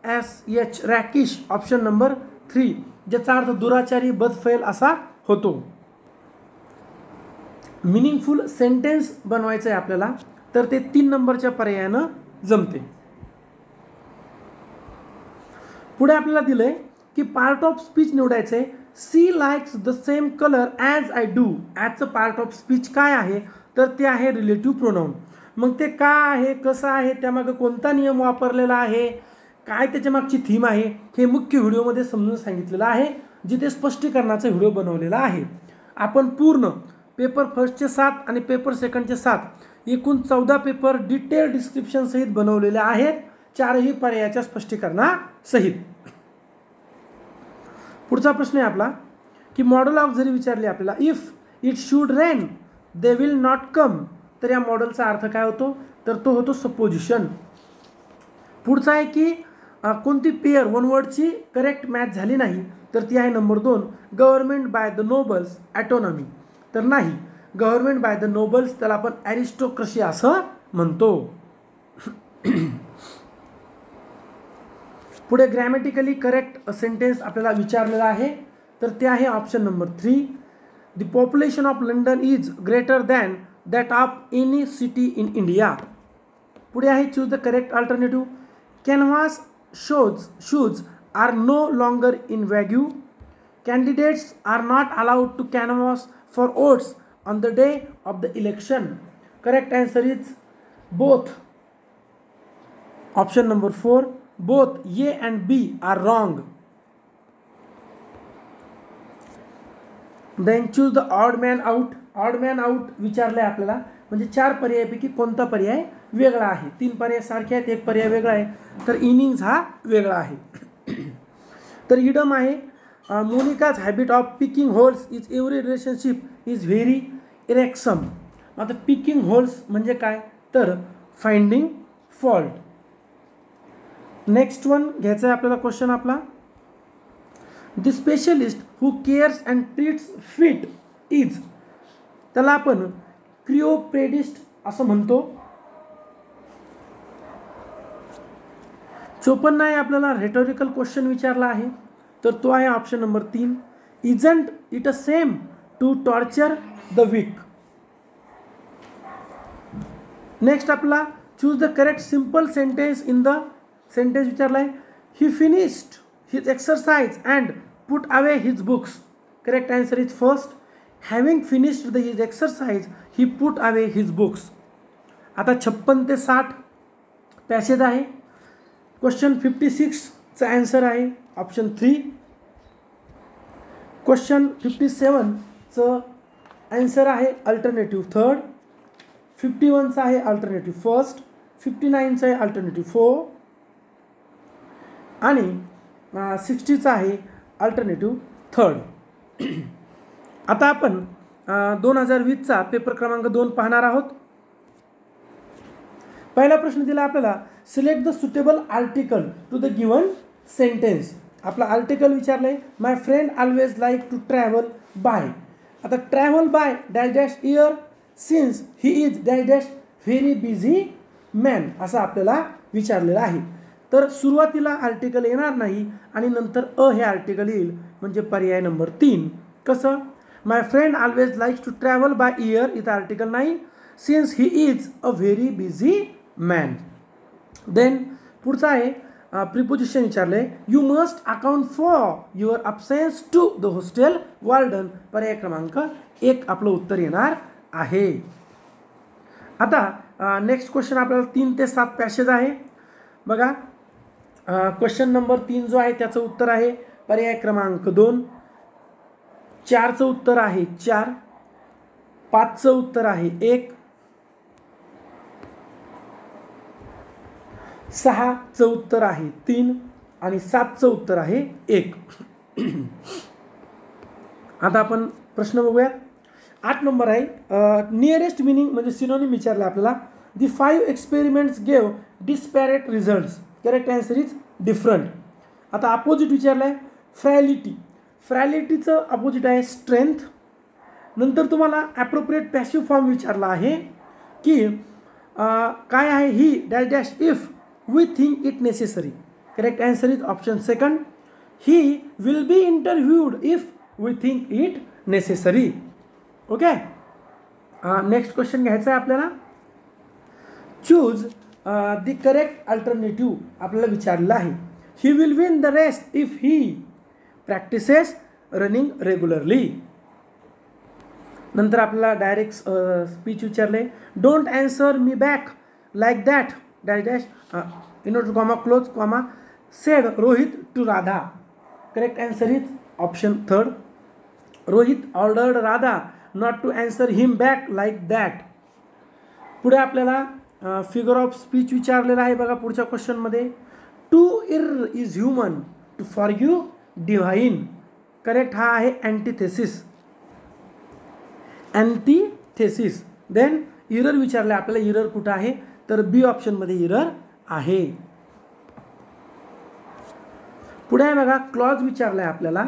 RAKISH रॅकिश option number 3, ज्याचा अर्थ दुराचारी बदफैल असा होतो. मिनिंगफुल सेंटेन्स बनवायचं आहे आपल्याला, तर ते 3 नंबरच्या पर्यायानं जमते. पुढे आपल्याला दिलं आहे की पार्ट ऑफ स्पीच निवडायचं आहे. She likes the same colour as I do. ॲजचं पार्ट ऑफ स्पीच काय आहे, तर ते आहे रिलेटिव्ह प्रोनाऊन. मग ते का आहे, कसं आहे, त्यामागं कोणता नियम वापरलेला आहे, काय त्याच्या मागची थीम आहे, हे मुख्य व्हिडिओमध्ये समजून सांगितलेलं आहे, जिथे स्पष्टीकरणाचा व्हिडिओ बनवलेला आहे. आपण पूर्ण पेपर फर्स्टचे 7 आणि पेपर सेकंडचे 7 एकूण 14 पेपर डिटेल डिस्क्रिप्शनसहित बनवलेले आहेत, 4ही पर्यायाच्या स्पष्टीकरणासहित. पुढचा प्रश्न आहे आपला की मॉडेल ऑफ जरी विचारले आपल्याला, if it should rain they will not कम, तर या मॉडेलचा अर्थ काय होतो, तर तो होतो सपोजिशन. पुढचा आहे की कोणती पेअर वन वर्डची करेक्ट मॅच झाली नाही, तर ती आहे number 2 government by the nobles autonomy. तर नाही, गव्हर्नमेंट बाय द नोबल्स त्याला आपण ॲरिस्टोक्रसी असं म्हणतो. पुढे ग्रॅमॅटिकली करेक्ट सेंटेन्स आपल्याला विचारलेला आहे, तर ते आहे option number 3 the population of London is greater than that of any city in India. पुढे आहे choose the correct alternative. Canvas shoes are no longer in value. Candidates are not allowed to canvass for votes on the day of the election. Correct answer is both. Option number 4 both A and B are wrong. Then choose the odd man out. Odd man out विचारले आपल्याला, म्हणजे 4 पर्यायापैकी कोणता पर्याय वेगळा आहे. 3 पर्याय सारखे आहेत, 1 पर्याय वेगळा आहे, तर इनिंग्स हा वेगळा आहे. तर इडम आहे Monica's habit of picking holes is every relationship is very irksome. आता पिकिंग होल्स म्हणजे काय, तर फाइंडिंग फॉल्ट. नेक्स्ट वन घ्यायचा आहे आपल्याला क्वेश्चन आपला. The specialist who CARES and treats fit is, त्याला आपण क्रिओपेडिस्ट असं म्हणतो. 54 आहे आपल्याला रेटोरिकल क्वेश्चन विचारला आहे, तर तो आहे option number 3 isn't it a same to torture the week. Next आपला choose the correct simple sentence in the sentence विचारला आहे. He finished his exercise and put away his books. Correct answer is first having finished the his exercise he put away his books. आता 56 ते 60 passage आहे. Question 56चा answer आहे option 3. Question 57चं answer आहे alternative 3rd. 51चा आहे alternative 1st. 59चा आहे अल्टरनेटिव्ह 4 आणि 60चा आहे अल्टरनेटिव्ह 3rd. आता आपण 2020चा पेपर क्रमांक 2 पाहणार आहोत. पहिला प्रश्न दिला आपल्याला select the suitable article to the given sentence. आपला आर्टिकल विचारलं आहे my friend always like to travel by. आता travel by dash dash year since he is dash dash very busy man असं आपल्याला विचारलेलं आहे. तर सुरुवातीला आर्टिकल येणार नाही आणि नंतर हे आर्टिकल येईल, म्हणजे पर्याय नंबर 3. कसं, my friend always likes to travel by year, इथं आर्टिकल नाही, since he is a very busy man. Then पुढचा आहे प्रिपोजिशन विचारले you must account for your absence to the hostel warden. पर्याय क्रमांक 1 आपलं उत्तर येणार आहे. आता नेक्स्ट क्वेश्चन आपल्याला 3 ते 7 पॅसेज आहे बघा. क्वेश्चन नंबर 3 जो आहे त्याचं उत्तर आहे पर्याय क्रमांक 2. 4चं उत्तर आहे 4. 5चं उत्तर आहे 1. 6चं उत्तर आहे 3 आणि 7चं उत्तर आहे 1. आता आपण प्रश्न बघूयात. 8 नंबर आहे नियरेस्ट मिनिंग म्हणजे सिनोनिम विचारलं आपल्याला. The 5 experiments gave disparate results. Correct answer is different. आता अपोजिट विचारलं आहे फ्रॅलिटी. फ्रॅलिटीचं अपोजिट आहे स्ट्रेंथ. नंतर तुम्हाला ॲप्रोप्रिएट पॅसिव्ह फॉर्म विचारला आहे की काय आहे he dash dash if we think it necessary. Correct answer is option 2 he will be interviewed if we think it necessary. Okay. Next question घ्यायचा आहे आपल्याला. चूज दी करेक्ट अल्टरनेटिव्ह आपल्याला विचारलेलं आहे. He will win the race if he practises running regularly. नंतर आपल्याला direct speech विचारले. Don't answer me back like that dash dash inverted comma close comma said Rohit to Radha. Correct answer is option third. Rohit ordered Radha not to answer him back like that. पुढे आपल्याला figure of speech विचारलेला आहे बघा पुढच्या क्वेश्चनमध्ये. To err is human to forgive divine. Correct हा आहे antithesis. Antithesis. Then error विचारले आपल्याला. इरर कुठं आहे तर बी ऑप्शनमध्ये इरर आहे. पुढे आहे बघा क्लॉज विचारलाय आपल्याला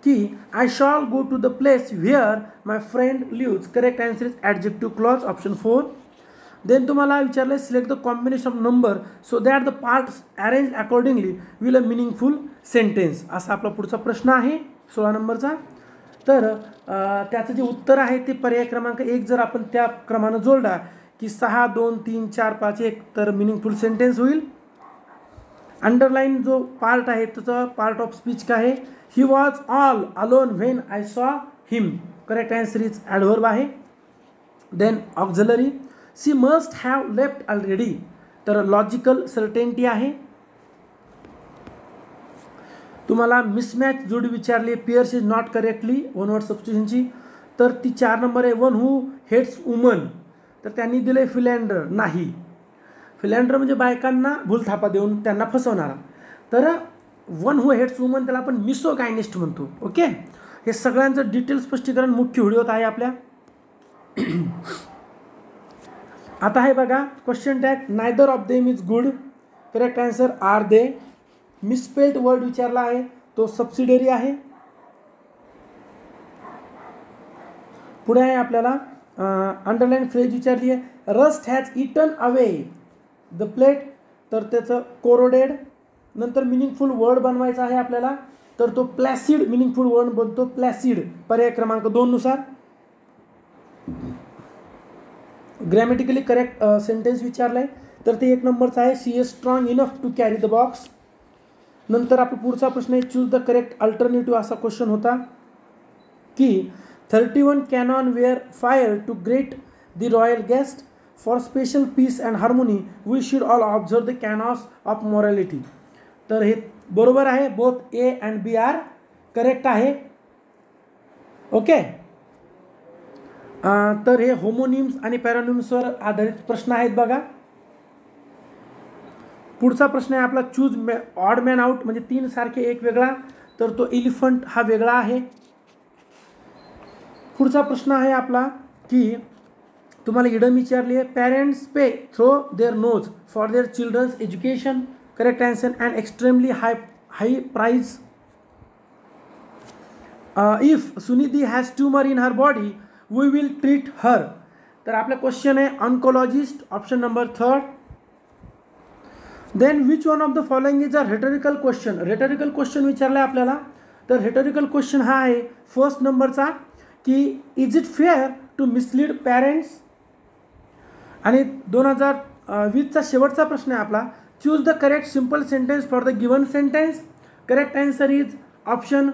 की I shall go to the place where my friend lives. Correct answer is adjective clause option 4. Then तुम्हाला विचारलं select the combination of number so that the parts arrange accordingly will a meaningful sentence. असा आपला पुढचा प्रश्न आहे 16 नंबरचा. तर त्याचं जे उत्तर आहे ते पर्याय क्रमांक 1 जर आपण त्या क्रमानं जोडला की 6 2 3 4 5 1 तर मिनिंगफुल सेंटेन्स होईल. अंडरलाईन जो पार्ट आहे त्याचा पार्ट ऑफ स्पीच काय आहे. He was all alone when I saw him. Correct answer is adverb आहे. Then auxiliary she must have left already तर लॉजिकल सर्टेनिटी आहे. तुम्हाला मिसमॅच जोडी विचारली. Pairs is not correctly one word सबस्टिट्यूशनची तर ती 4 नंबर आहे. वन हू हेट्स वुमन तर त्यांनी दिले फिलँडर. नाही, फिलँडर म्हणजे बायकांना भूलथापा देऊन त्यांना फसवणारा. तर वन हू हेट्स वुमन त्याला आपण मिसोगायनिस्ट म्हणतो. ओके, हे सगळ्यांचं डिटेल स्पष्टीकरण मुख्य व्हिडिओत आहे आपल्या. आता आहे बघा question tag. Neither of them is good. Correct answer are they. Misspelled word विचारला आहे तो सबसिडरी आहे. पुढे आहे आपल्याला अंडरलाईन फ्रेज विचारली आहे. Rust has eaten away the plate तर त्याचं कोरोडेड. नंतर मिनिंगफुल वर्ड बनवायचा आहे आपल्याला तर तो प्लॅसिड मिनिंगफुल वर्ड बनतो प्लॅसिड पर्याय क्रमांक 2 नुसार. ग्रॅमॅटिकली करेक्ट सेंटेन्स विचारलाय तर ते 1 नंबरचं आहे. She is strong enough to carry the box. नंतर आपला पुढचा प्रश्न आहे चूज द करेक्ट अल्टरनेटिव्ह. असा क्वेश्चन होता की 31 cannon were fire to greet the royal guest for special peace and harmony we should all observe the canons of morality. तर हे बरोबर आहे. Both A and B are correct आहे. Okay, तर हे होमोनिम्स आणि पॅरोनिम्सवर आधारित प्रश्न आहेत बघा. पुढचा प्रश्न आहे आपला चूज ऑड मॅन आउट म्हणजे 3 सारखे एक वेगळा तर तो एलिफंट हा वेगळा आहे. पुढचा प्रश्न आहे आपला की तुम्हाला इडम विचारली आहे. Parents pay through their nose for their children's education. Correct answer and extremely high price. If Sunidhi has tumour in her body we will treat her. तर आपला क्वेश्चन आहे oncologist option number 3. Then which one of the following is a rhetorical question. Rhetorical question विचारला आहे आपल्याला तर rhetorical question हा आहे first नंबरचा की is it fair to mislead parents. आणि 2020चा शेवटचा प्रश्न आहे आपला choose the correct simple sentence for the given sentence. Correct answer is option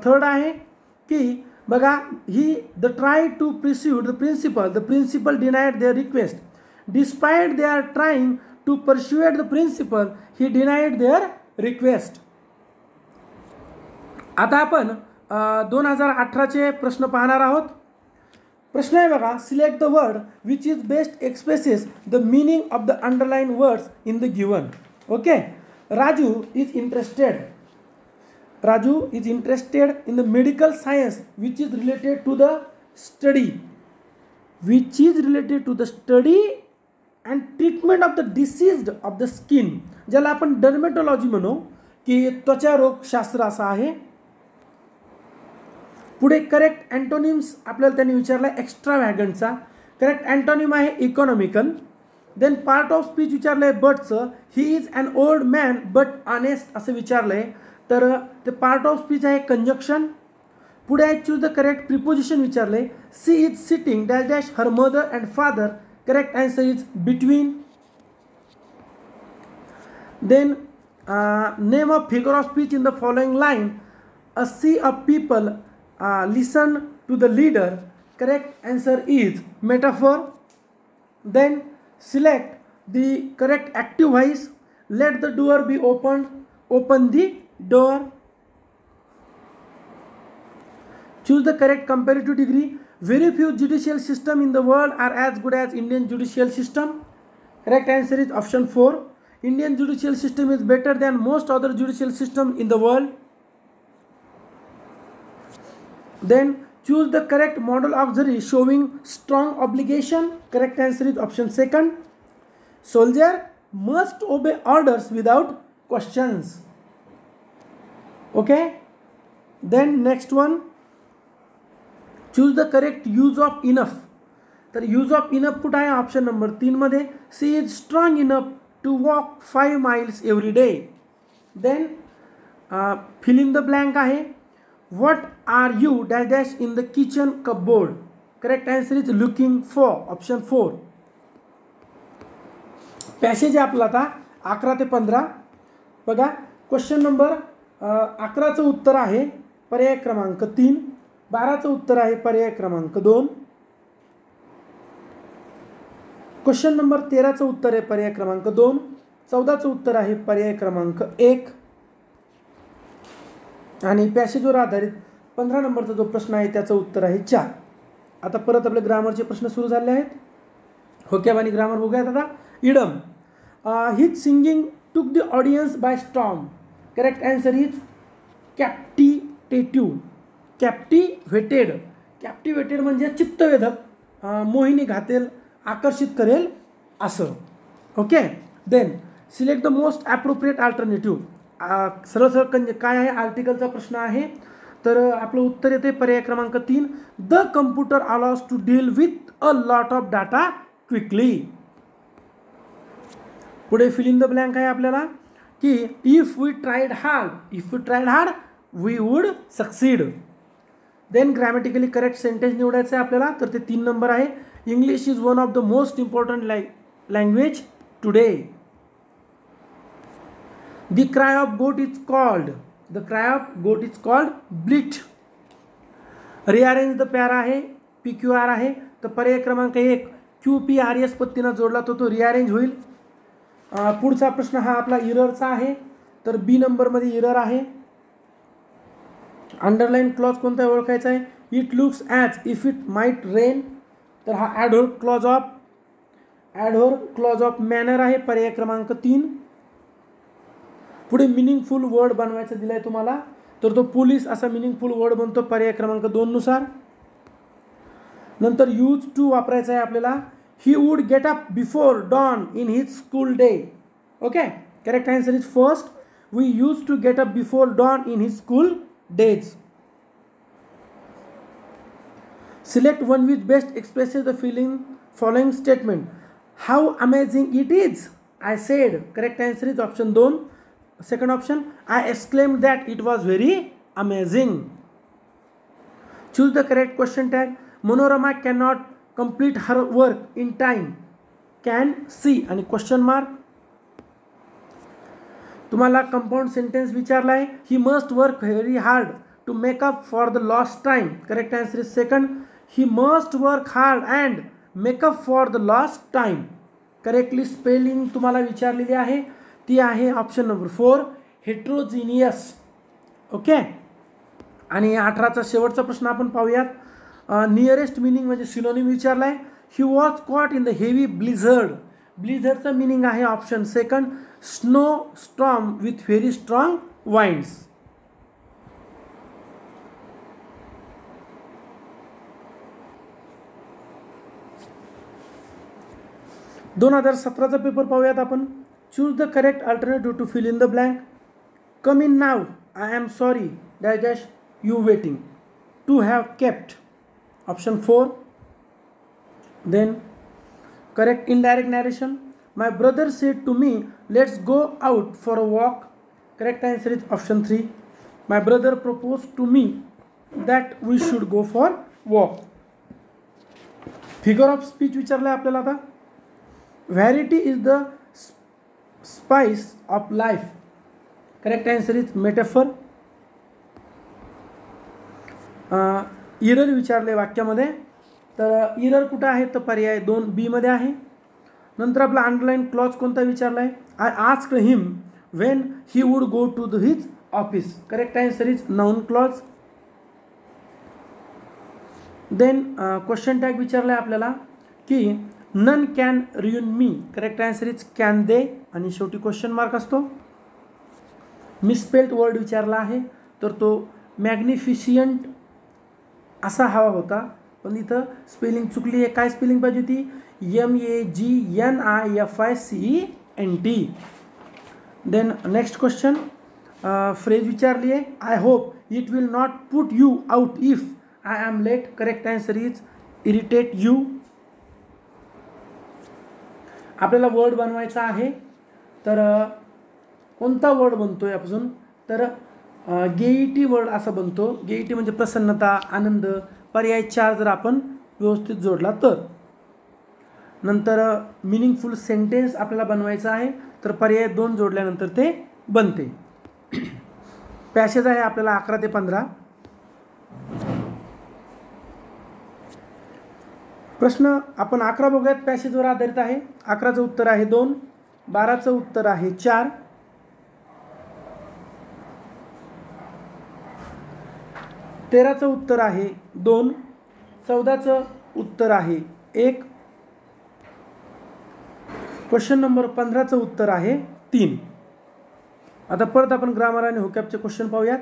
3 आहे की बघा ही they try to pursue the principal denied their request despite they are trying to persuade the principal he denied their request. आता आपण 2018चे प्रश्न पाहणार आहोत. प्रश्न आहे बघा select the word which is best expresses the meaning of the underline words in the given. Okay, Raju is interested. Raju is interested in the medical science which is related to the study and treatment of the diseased of the skin. ज्याला आपण dermatology म्हणू की त्वचा रोग शास्त्र असा आहे. पुढे करेक्ट अँटोनिम्स आपल्याला त्यांनी विचारला एक्स्ट्रावॅगंटचा. करेक्ट अँटोनिम आहे economical. Then part of speech विचारलंय बटचं. He is an old man but honest असं विचारलंय तर ते पार्ट ऑफ स्पीच आहे कंजक्शन. पुढे आहे चूज द करेक्ट प्रिपोजिशन विचारले. She is sitting dash dash her mother and father. Correct answer is between. Then Name a figure of speech in the following line. A sea of people listen to the leader. Correct answer is metaphor. Then select the correct active voice. Let the door be opened. Open the door. Choose the correct comparative degree. Very few judicial systems in the world are as good as Indian judicial system. Correct answer is option 4. Indian judicial system is better than most other judicial systems in the world. Then choose the correct model auxiliary showing strong obligation. Correct answer is option 2. Soldier must obey orders without questions. Okay. Then next one, choose the correct use of enough. तर use of enough कुठं आहे option number 3 मध्ये. She is strong enough to walk 5 miles every day. Then fill in the blank आहे. What are you dash dash in the kitchen cupboard. Correct answer is looking for option 4. Passage आहे आपला आता 11 ते 15. बघा question number 11चं उत्तर आहे पर्याय क्रमांक 3. 12चं उत्तर आहे पर्याय क्रमांक 2. क्वेश्चन नंबर 13चं उत्तर आहे पर्याय क्रमांक 2. 14चं उत्तर आहे पर्याय क्रमांक 1. आणि पॅसेजवर आधारित 15 नंबरचा जो प्रश्न आहे त्याचं उत्तर आहे 4. आता परत आपले ग्रामरचे प्रश्न सुरू झाले आहेत. होकॅब आणि ग्रामर बघूयात आता. Idiom his singing took the audience by storm. Correct answer is captivative. Captivated. Captivated म्हणजे चित्तवेधक, मोहिनी घातेल, आकर्षित करेल असं. Okay. Then select the most appropriate alternative. सरळ सरळ काय आहे आर्टिकलचा प्रश्न आहे. तर आपलं उत्तर येते पर्याय क्रमांक 3. The computer allows to deal with a lot of data quickly. पुढे फिल इन द ब्लँक आहे आपल्याला की if we tried hard we would succeed. Then grammatically correct sentence निवडायचं आहे आपल्याला. तर ते 3 नंबर आहे. English is one of the most important language today. The cry of goat is called bleat. Rearrange the para आहे PQR आहे. तर पर्याय क्रमांक 1 QPRS पत्तीनं जोडला तो रिअरेंज होईल. पुढचा प्रश्न हा आपला इररचा आहे. तर B नंबरमध्ये इरर आहे. अंडरलाईन क्लॉज कोणता ओळखायचा आहे. It looks as if it might rain. तर हा ॲडहोर क्लॉज ऑफ मॅनर आहे पर्याय क्रमांक 3. पुढे मिनिंगफुल वर्ड बनवायचा दिलाय तुम्हाला. तर तो पोलीस असा मिनिंगफुल वर्ड बनतो पर्याय क्रमांक 2 नुसार. नंतर यूज टू वापरायचा आहे आपल्याला. He would get up before dawn in his school day. Okay. Correct answer is first. We use to get up before dawn in his school days. Select one which best expresses the following statement. How amazing it is, I said. Correct answer is option 2. Second option, I exclaimed that it was very amazing. Choose the correct question tag. Monorama cannot complete her work in time. Can see आणि question mark. तुम्हाला compound sentence विचारला आहे. He must work very hard to make up for the lost time. Correct answer is second. He must work hard and make up for the lost time. Correctly spelling तुम्हाला विचारलेली आहे ती आहे option number 4 heterogeneous. Okay. आणि 18चा शेवटचा प्रश्न आपण पाहूयात. नियरेस्ट मिनिंग म्हणजे सिनोनिम विचारला आहे. He was caught in the heavy blizzard. ब्लिझर्डचं मिनिंग आहे option 2 snow storm with very strong winds. दोन 2017चा पेपर पाहूयात आपण. Choose the correct alternative to fill in the blank. Come in now. I am sorry dash dash you waiting. To have kept option 4. Then correct indirect narration. My brother said to me, let's go out for a walk. Correct answer is option 3. My brother proposed to me that we should go for walk. Figure of speech विचारला आपल्याला आता. Variety is the spice of life. Correct answer is metaphor. Error विचारले वाक्यामध्ये, तर error कुठं आहे, तर पर्याय 2 बी मध्ये आहे. नंतर आपला अंडरलाईन क्लॉज कोणता विचारला आहे, I asked him when he would go to his office. Correct answer is noun clause. Then question tag विचारला आहे आपल्याला की none can ruin me. Correct answer is can they, आणि शेवटी क्वेश्चन मार्क असतो. मिसस्पेल्ड वर्ड विचारला आहे, तर तो मॅग्निफिशियंट असा हवा होता, पण इथं स्पेलिंग चुकली आहे. काय स्पेलिंग पाहिजे होती, MAGNIFICENT. Then next question phrase विचारली आहे, I hope it will not put you out if I am late. Correct answer is irritate you. आपल्याला वर्ड बनवायचा आहे, तर कोणता वर्ड बनतोय अजून, तर गेईटी वर्ड असा बनतो. गेईटी म्हणजे प्रसन्नता, आनंद. पर्याय 4 जर आपण व्यवस्थित जोडला तर. नंतर मिनिंगफुल सेंटेन्स आपल्याला बनवायचा आहे, तर पर्याय 2 जोडल्यानंतर ते बनते. पॅसेज आहे आपल्याला 11 ते 15. प्रश्न आपण 11 बघूयात, पॅसेजवर आधारित आहे. 11चं उत्तर आहे 2, 12चं उत्तर आहे 4, 13चं उत्तर आहे 2, 14चं उत्तर आहे 1, क्वेश्चन नंबर 15चं उत्तर आहे 3. आता परत आपण ग्रामर आणि होकॅबचे क्वेश्चन पाहूयात.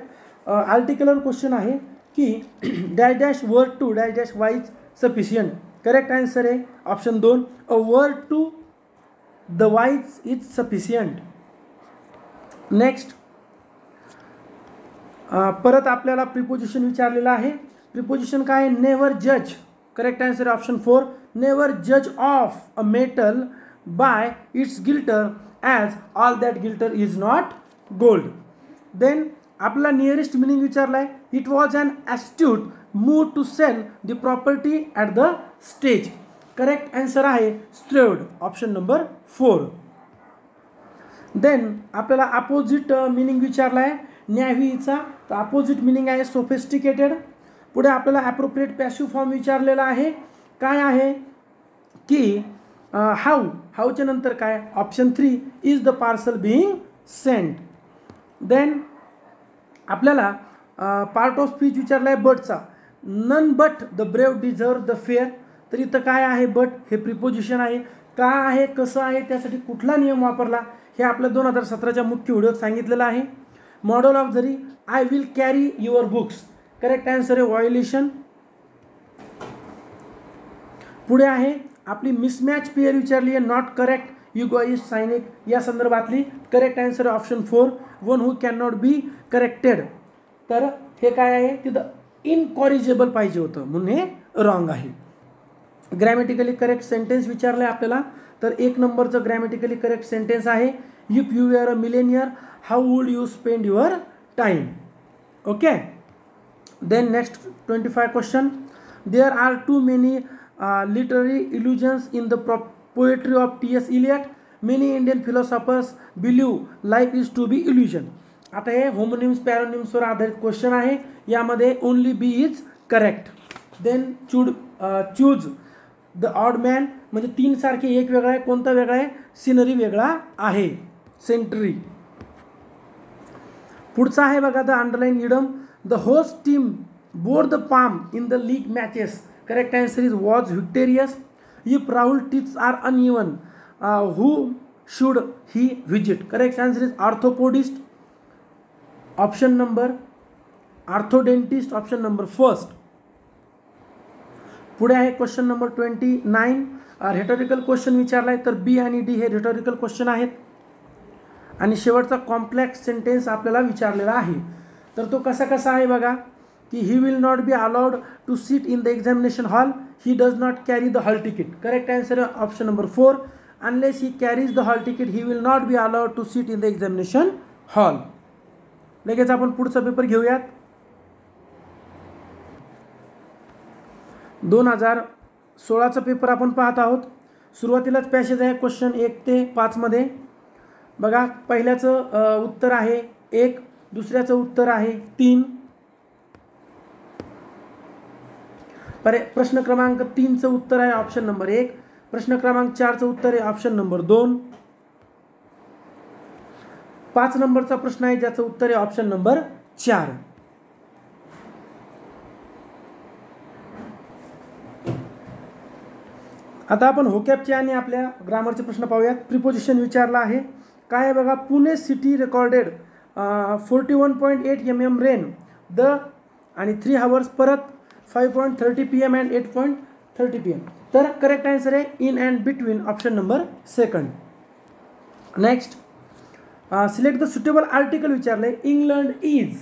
आर्टिकलर क्वेश्चन आहे की dash dash word to dash dash wise sufficient. Correct answer आहे option 2, a word to the wise is sufficient. Next परत आपल्याला प्रिपोजिशन विचारलेलं आहे. प्रिपोजिशन काय आहे, नेवर जज. करेक्ट आन्सर आहे ऑप्शन 4, नेवर जज of a metal by its glitter as all that glitter is not gold. Then आपला नियरेस्ट मिनिंग विचारला आहे, it was an astute move to sell the property at the stage. Correct answer आहे shrewd, option number 4. Then आपल्याला opposite meaning विचारला आहे न्यावीचा, तर opposite meaning आहे sophisticated. पुढे आपल्याला ॲप्रोप्रिएट पॅसिव्ह फॉर्म विचारलेला आहे. काय आहे की हाऊच्या नंतर काय, option 3 is the parcel being sent. Then आपल्याला पार्ट ऑफ स्पीच विचारला आहे बटचा, none but the brave deserve the fair. तर इथं काय आहे, बट हे प्रिपोजिशन आहे. का आहे, कसं आहे, त्यासाठी कुठला नियम वापरला, हे आपल्या 2017च्या मुख्य व्हिडिओत सांगितलेलं आहे. मॉडल ऑफ जरी, I will carry your books. Correct answer आहे व्हायोलेशन. पुढे आहे आपली मिसमॅच पेअर विचारली आहे, not correct, you guys sign it या संदर्भातली. करेक्ट आन्सर आहे option 4, one who can not be corrected. तर हे काय आहे, तिथं इनकॉरिजेबल पाहिजे होतं म्हणून हे रॉंग आहे. ग्रॅमॅटिकली करेक्ट सेंटेन्स विचारलं आहे आपल्याला, तर 1 नंबरचं ग्रॅमॅटिकली करेक्ट सेंटेन्स आहे, if you are a millionaire how would you spend your time. Okay. Then next 25 question, there are too many literary illusions in the poetry of T.S. Eliot. Many Indian philosophers believe life is to be illusion. आता हे homonyms पॅरोनिम्सवर आधारित question आहे. यामध्ये only B is correct. Then choose the odd man, म्हणजे 3 सारखे 1 वेगळा आहे. कोणता वेगळा आहे, सिनरी वेगळा आहे, सेंटरी. पुढचा आहे बघा, the underline idem, the host team bore the palm in the league matches. Correct answer is was victorious. If Rahul teeth are uneven, who should he visit? Correct answer is orthopodist. Option number orthodontist. Option number 1st. पुढे आहे question number 29. रेटॉरिकल question विचारला आहे, तर बी आणि D हे रेटॉरिकल question आहेत. आणि शेवटचा कॉम्प्लेक्स सेंटेन्स आपल्याला विचारलेला आहे. तर तो कसा कसा आहे बघा, की he will not be allowed to sit in the examination hall, he does not carry the hall ticket. Correct answer option number 4, unless he carries the hall ticket he will not be allowed to sit in the examination hall. लगेच आपण पुढचा paper घेऊयात. 2016चा paper आपण पाहत आहोत. सुरुवातीलाच passage आहे question 1 ते 5 मध्ये. बघा पहिल्याचं उत्तर आहे 1, दुसऱ्याचं उत्तर आहे 3. प्रश्न क्रमांक 3चं उत्तर आहे ऑप्शन नंबर 1. प्रश्न क्रमांक 4चं उत्तर आहे ऑप्शन नंबर 2. 5 नंबरचा प्रश्न आहे ज्याचं उत्तर आहे ऑप्शन नंबर 4. आता आपण होकॅबचे आणि आपल्या ग्रामरचे प्रश्न पाहूयात. प्रिपोजिशन विचारला आहे. काय आहे बघा, Pune city recorded 41.8 mm rain the आणि 3 hours परत 5.30 PM and 8.30 PM. तर करेक्ट आन्सर आहे in and between option number 2. Next select the suitable article विचारले. इंग्लंड इज,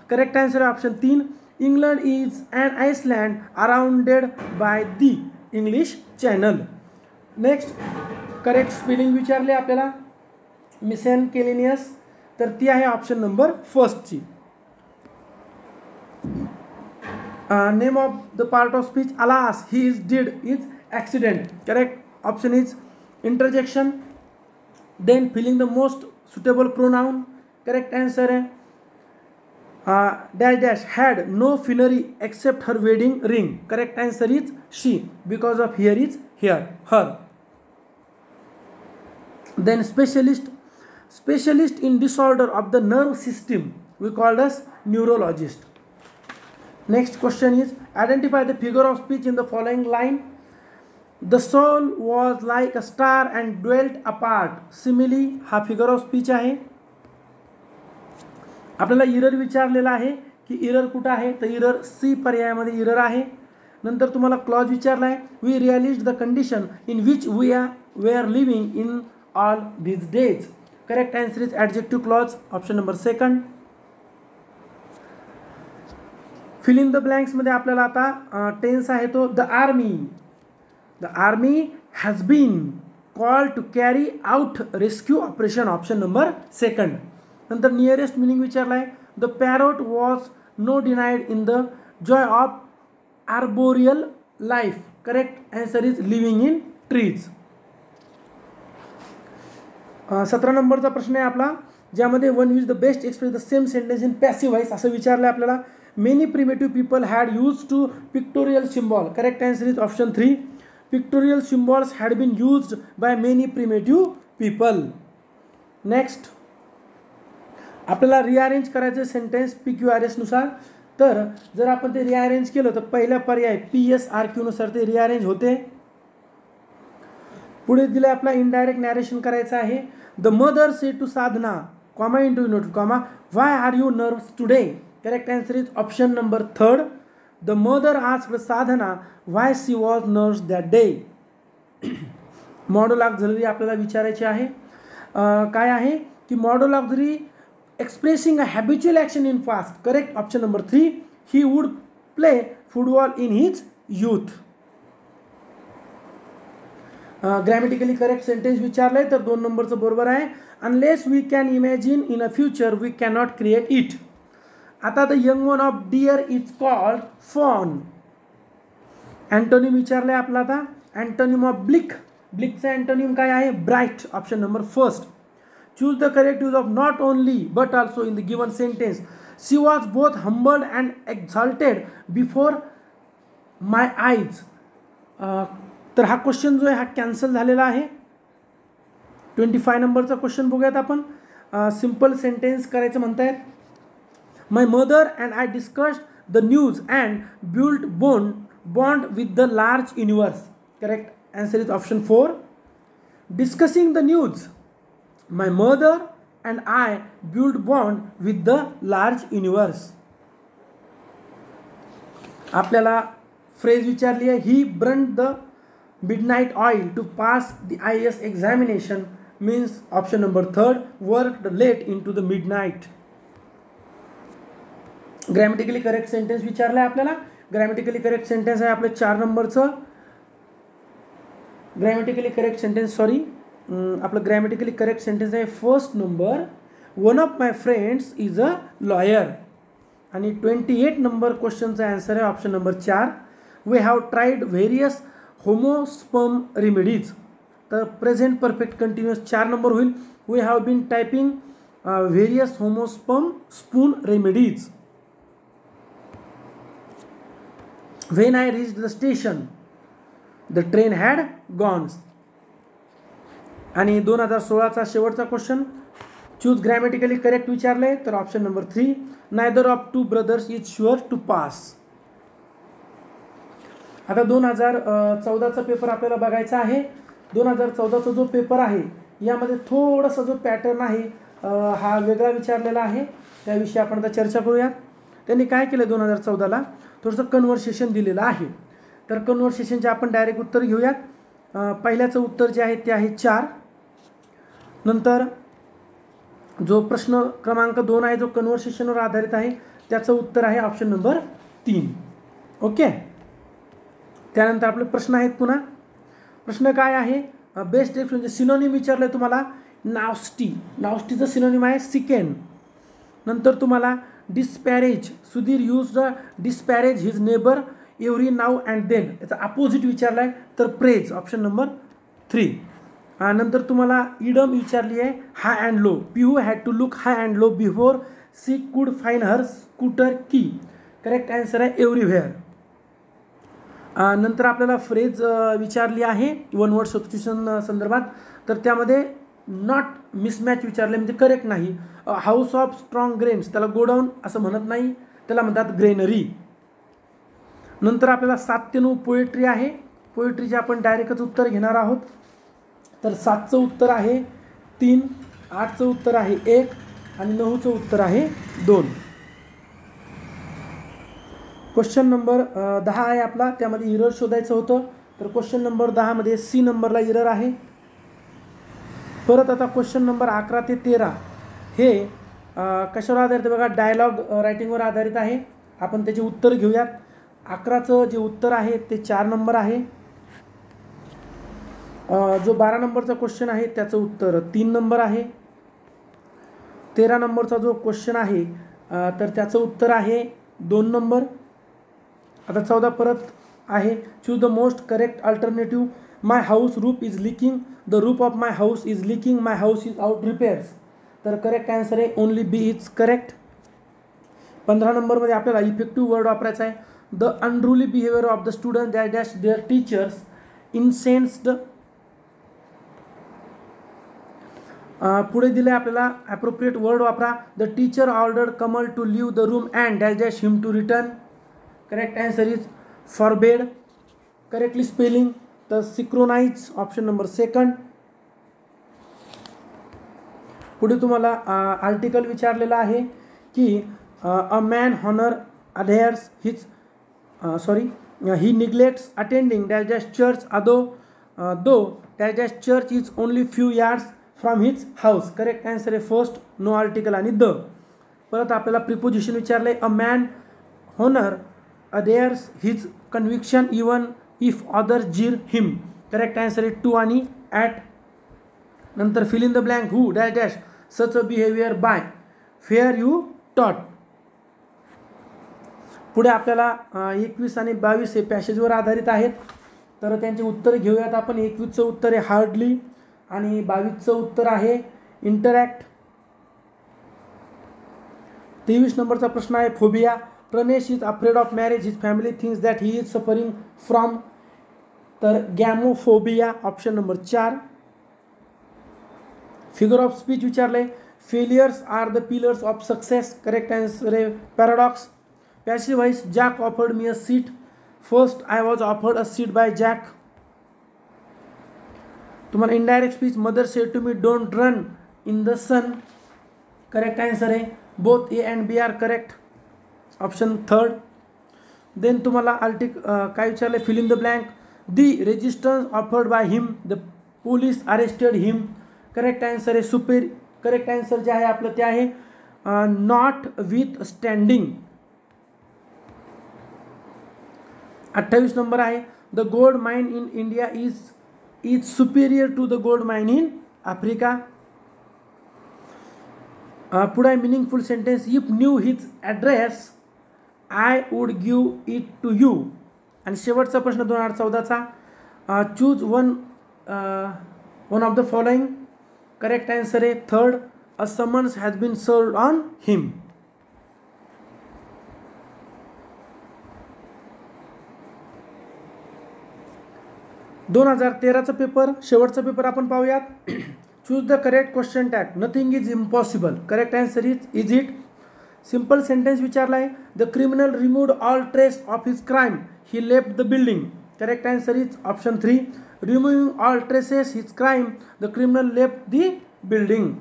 करेक्ट आन्सर आहे option 3. England is and island surrounded by the English Channel. Next correct spelling विचारले आपल्याला. Miscellaneous, तर ती आहे option number 1ची. Name of the part of speech alas he is dead is accident. Correct option is interjection. Then filling the most suitable pronoun. Correct answer आहे dash dash had no finery except her wedding ring. Correct answer is she because of here is here her. Then specialist in disorder of the nerve system we called as neurologist. Next question is identify the figure of speech in the following line. The soul was like a star and dwelt apart. Simile हा figure of speech आहे. आपल्याला error विचारलेला आहे की error कुठं आहे, तर error C पर्यायामध्ये इरर आहे. नंतर तुम्हाला क्लॉज विचारला आहे. We realised the condition in which we are living in all these days. Correct answer is adjective clause option number 2. Fill in the ब्लँक्समध्ये आपल्याला आता टेन्स आहे तो the army has been called to carry out rescue operation option number 2. नंतर nearest meaning विचारला आहे. The parrot was no denied in the joy of arboreal life. Correct answer is living in trees. 17 नंबरचा प्रश्न आहे आपला, ज्यामध्ये one is the best express the same sentence in passive voice असं विचारलं आहे आपल्याला. Many primitive people had use to pictorial symbol. Correct answer is option 3. Pictorial symbols had been used by many primitive people. Next आपल्याला rearrange करायचं sentence PQRS नुसार. तर जर आपण ते रिअरेंज केलं तर पहिला पर्याय PSRQ नुसार ते रिअरेंज होते. पुढे दिलं आपला इनडायरेक्ट नॅरेशन करायचं आहे. The mother said to Sadhana comma into note comma why are you nervous today. Correct answer is option number 3. The mother asked Sadhana why she was nervous that day. Modal auxiliary आपल्याला विचारायचे आहे. काय आहे की modal auxiliary expressing a habitual action in past. Correct option number 3. He would play football in his youth. Grammatically correct sentence विचारलंय तर 2 नंबरचं बरोबर आहे. Unless we can imagine in a future we cannot create it. आता the young one of deer is called fawn. Antonym विचारलंय आपला आता. Antonym of bleak. ब्लिकचा अँटोनिम काय आहे, bright option number 1. Choose the correct use of not only but also in the given sentence. She was both humbled and exalted before my eyes. तर हा question जो आहे हा कॅन्सल झालेला आहे. 25 नंबरचा क्वेश्चन बघूयात आपण. सिम्पल सेंटेन्स करायचं म्हणतायत. My mother and I discussed the news and build bond with the large universe. Correct answer is option 4. Discussing the news my mother and I build bond with the large universe. आपल्याला phrase विचारली आहे. He burnt the midnight oil to pass the IAS examination means option number 3. worked late into the midnight. Grammatically correct sentence विचारला आहे आपल्याला. Grammatically correct sentence आहे आपलं 4 नंबरचं. Grammatically correct sentence आपलं ग्रॅमॅटिकली करेक्ट सेंटेन्स आहे 1st number. One of my friends is a lawyer. आणि 28 number क्वेश्चनचा आन्सर आहे option number 4. We have tried various होमोस्पर्म रेमेडीज. तर प्रेझेंट परफेक्ट कंटिन्युअस 4 नंबर होईल. We have been trying various होमोस्पर्म spoon remedies. When I reached the station, the train had gone. आणि 2016चा शेवटचा question, choose grammatically correct विचारले तर option number 3, neither of two brothers is sure to pass. आता 2014चा paper आपल्याला बघायचा आहे. 2014चा जो पेपर आहे यामध्ये थोडासा जो पॅटर्न आहे हा वेगळा विचारलेला आहे, त्याविषयी आपण आता चर्चा करूयात. त्यांनी काय केलं 2014ला, थोडंसं कन्व्हर्सेशन दिलेलं आहे. तर कन्व्हर्सेशनचे आपण डायरेक्ट उत्तर घेऊयात. पहिल्याचं उत्तर जे आहे ते आहे 4. नंतर जो प्रश्न क्रमांक 2 आहे जो कन्व्हर्सेशनवर आधारित आहे त्याचं उत्तर आहे ऑप्शन नंबर 3. ओके. त्यानंतर आपले प्रश्न आहेत पुन्हा. प्रश्न काय आहे, बेस्ट म्हणजे सिनोनिम विचारलं आहे तुम्हाला. नाउस्टीचं सिनोनिम आहे सिकेन. नंतर तुम्हाला disparage, Sudhir use disparage his neighbour every now and then, याचा अपोजिट विचारला आहे तर प्रेज, ऑप्शन नंबर 3. नंतर तुम्हाला इडम विचारली आहे high and low. Pihu had to look high and low before she could find her scooter key. Correct answer आहे एव्हरीव्हेअर. नंतर आपल्याला फ्रेज विचारली आहे वन वर्ड सबस्टिट्यूशन संदर्भात, तर त्यामध्ये नॉट मिसमॅच विचारले म्हणजे करेक्ट नाही. हाऊस ऑफ स्ट्रॉंग ग्रेन्स, त्याला गोडाऊन असं म्हणत नाही, त्याला म्हणतात ग्रेनरी. नंतर आपल्याला 7 ते 9 पोएट्री आहे. पोएट्रीचे आपण डायरेक्टच उत्तर घेणार आहोत. तर 7चं उत्तर आहे 3, 8चं उत्तर आहे 1 आणि 9चं उत्तर आहे 2. क्वेश्चन नंबर 10 आहे आपला, त्यामध्ये इरर शोधायचं होतं. तर क्वेश्चन नंबर 10 मध्ये सी नंबरला इरर आहे. परत आता क्वेश्चन नंबर 11 ते 13 हे कशावर आधारित बघा, डायलॉग रायटिंगवर आधारित आहे. आपण त्याचे उत्तर घेऊयात. 11चं जे उत्तर आहे ते 4 नंबर आहे. जो 12 नंबरचा क्वेश्चन आहे त्याचं उत्तर 3 नंबर आहे. 13 नंबरचा जो क्वेश्चन आहे तर त्याचं उत्तर आहे 2 नंबर. आता 14 परत आहे, choose the most correct alternative. My house roof is leaking, the roof of my house is leaking, my house is out repairs. तर करेक्ट आन्सर आहे ओनली बी इज करेक्ट. 15 नंबरमध्ये आपल्याला इफेक्टिव्ह वर्ड वापरायचा आहे. The unruly behaviour of the student that dash their teachers incensed. पुढे दिले आपल्याला appropriate word वापरा. The teacher ordered Kamal to leave the room and dash dash him to return. Correct answer is forbade. Correctly spelling तर synchronise, option number 2. पुढे तुम्हाला article विचारलेला आहे की a man honour adheres his he neglects attending dash dash church though dash dash church is only few yards from his house. Correct answer आहे first, no article आणि the. परत आपल्याला preposition विचारलं आहे. A man honour adheres his conviction even if others jeer him. Correct answer आहे 2 आणि at. नंतर fill in the blank who dash dash such a behaviour by fair you टॉट. पुढे आपल्याला 21 आणि 22 हे पॅसेजवर आधारित आहेत. तर त्यांचे उत्तर घेऊयात आपण. 21चं उत्तर आहे हार्डली आणि 22चं उत्तर आहे इंटरॅक्ट. 23 नंबरचा प्रश्न आहे phobia. Pranesh is afraid of marriage, his family thinks that he is suffering from. तर gamophobia, option number 4. Figure of speech विचारले. Failures are the pillars of success. Correct answer आहे paradox. Passive voice, Jack offered me a seat, first I was offered a seat by Jack. तुम्हाला indirect speech, mother said to me don't run in the sun. Correct answer आहे both A and B are correct, option 3. Then तुम्हाला काय विचारले, fill in the blank. The resistance offered by him, the police arrested him. Correct answer आहे correct answer जे आहे आपलं ते आहे नॉट विथ स्टँडिंग. 28 नंबर आहे. The gold mine in India is superior to the gold mine in Africa. पुढे meaningful sentence. If knew his address I would give it to you. आणि शेवटचा प्रश्न 2014चा. Choose one of the following. Correct answer आहे 3rd, a summons has been served on him. दोन 2013चा paper, शेवटचा paper आपण पाहूयात. Choose the correct question tag. Nothing is impossible. Correct answer is it. Simple sentence विचारला आहे. The criminal removed all trace of his crime, he left the building. Correct answer is option 3. Removing all traces his crime, the criminal left the building.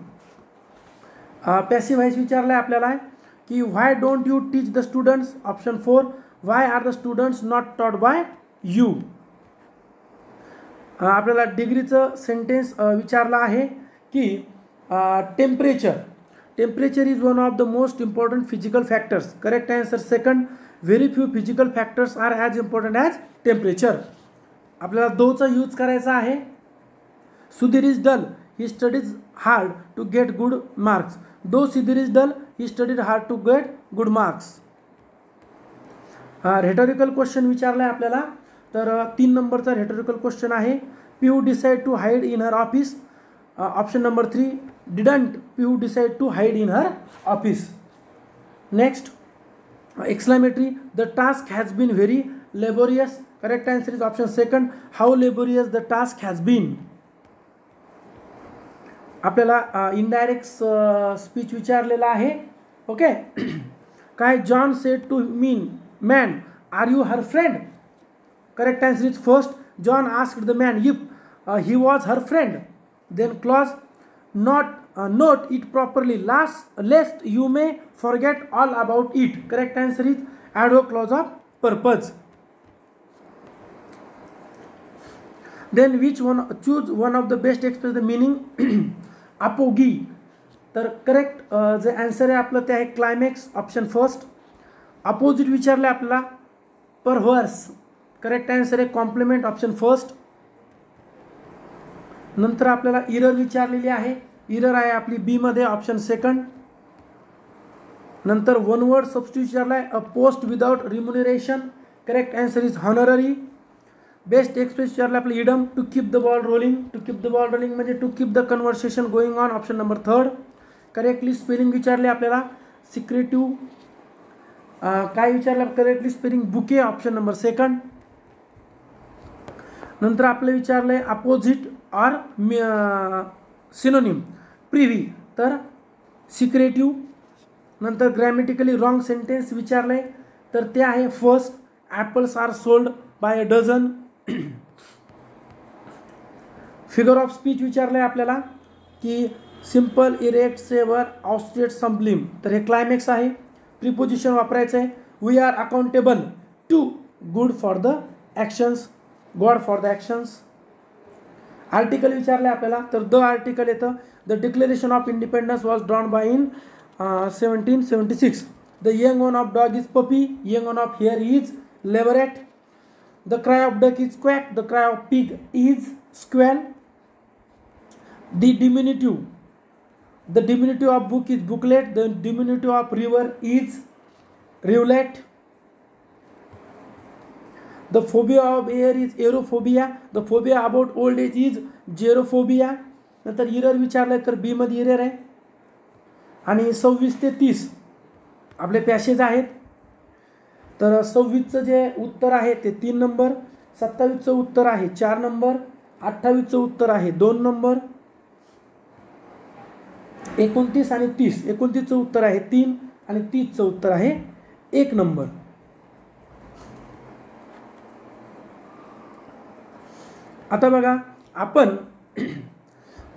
Passive voice विचारला आहे आपल्याला की why don't you teach the students. Option 4. Why are the students not taught by you. आपल्याला डिग्रीचं sentence विचारला आहे की temperature. Temperature is one of the most important physical factors. Correct answer second. Very few physical factors are as important as temperature. आपल्याला दोचा use करायचा आहे. Sudhir is dull, he studies hard to get good marks. Though Sudhir is dull, he studied hard to get good marks. Rhetorical question विचारला आहे आपल्याला. तर 3 नंबरचा rhetorical question आहे. Piyu decide to hide in her office. Option number 3. Didn't Piyu decide to hide in her office. Next exclamatory. The task has been very laborious. Correct answer is option second. How laborious the task has been. आपल्याला indirect speech विचारलेला आहे. Okay. काय John said to man, are you her friend. Correct answer is first. John asked the man if he was her friend. Then clause, note it properly lest you may forget all about it. Correct answer is ad hoc clause of purpose. Then choose one of the best express the meaning. Apogee. तर correct जे answer आहे आपलं ते आहे climax. Option first. Opposite विचारलं आपल्याला परव्हर्स. Correct answer आहे complement. Option first. नंतर आपल्याला इरर विचारलेली आहे. इरर आहे आपली बी मध्ये. Option second. नंतर वन वर्ड सबस्टिट्यूट विचारला आहे. A post without remuneration. Correct answer is honorary. Best express विचारला आपलं idiom. To keep the ball rolling. To keep the ball rolling म्हणजे to keep the conversation going on. Option number 3. Correctly spelling विचारले आपल्याला. Secretive. काय विचारलं correctly spelling bouquet. Option number 2. नंतर आपलं विचारलं आहे अपोजिट ऑर सिनोनिम. प्रिव्ही तर सिक्रेटिव्ह. नंतर ग्रॅमेटिकली रॉंग सेंटेन्स विचारलं आहे तर ते आहे first. Apples are sold by a dozen. Figure of speech विचारलं आहे आपल्याला की simple, erect, severe, austere, sublime. तर हे क्लायमॅक्स आहे. प्रिपोजिशन वापरायचं आहे. We are accountable to good for the actions, God for the actions. Article विचारलं आहे आपल्याला तर द आर्टिकल येतं. The Declaration of Independence was drawn by in 1776. The young one of dog is puppy. Young one of hair is leveret. The cry of duck is quack. The cry of pig is squeal. The diminutive. The diminutive of book is booklet. The diminutive of river is rivulet. The phobia of air is aerophobia. The phobia about old age is gerophobia. नंतर error विचारलं तर बी मध्ये error आहे. आणि 26 ते 30 आपले passage आहेत. तर 26चं जे उत्तर आहे ते 3 नंबर. 27चं उत्तर आहे 4 नंबर. 28चं उत्तर आहे 2 नंबर. 29 आणि 30. 29चं उत्तर आहे 3 आणि 30चं उत्तर आहे 1 नंबर. आता बघा आपण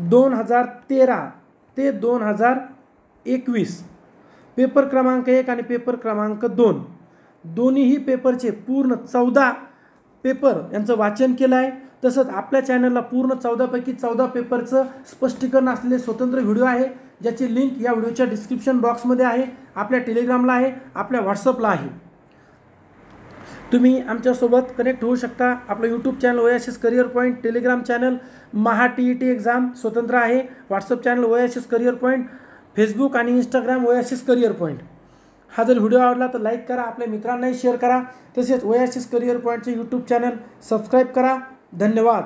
2013 ते 2021 पेपर क्रमांक 1 आणि पेपर क्रमांक 2 दोन्हीही पेपरचे पूर्ण 14 पेपर यांचं वाचन केलं आहे. तसंच आपल्या चॅनलला पूर्ण 14 पैकी 14 पेपरचं स्पष्टीकरण असलेले स्वतंत्र व्हिडिओ आहे ज्याची लिंक या व्हिडिओच्या डिस्क्रिप्शन बॉक्समध्ये आहे. आपल्या टेलिग्रामला आहे, आपल्या व्हॉट्सअपला आहे. तुम्ही आमच्यासोबत कनेक्ट होऊ शकता. आपलं YouTube channel Oasis Career Point, Telegram channel Maha TET exam स्वतंत्र आहे, WhatsApp channel Oasis Career Point, Facebook आणि इंस्टाग्राम ओएसिस करिअर पॉईंट. हा जर व्हिडिओ आवडला तर लाईक करा, आपल्या मित्रांनाही शेअर करा. तसेच ओएसिस करिअर पॉईंटचे यूट्यूब चॅनल सबस्क्राईब करा. धन्यवाद.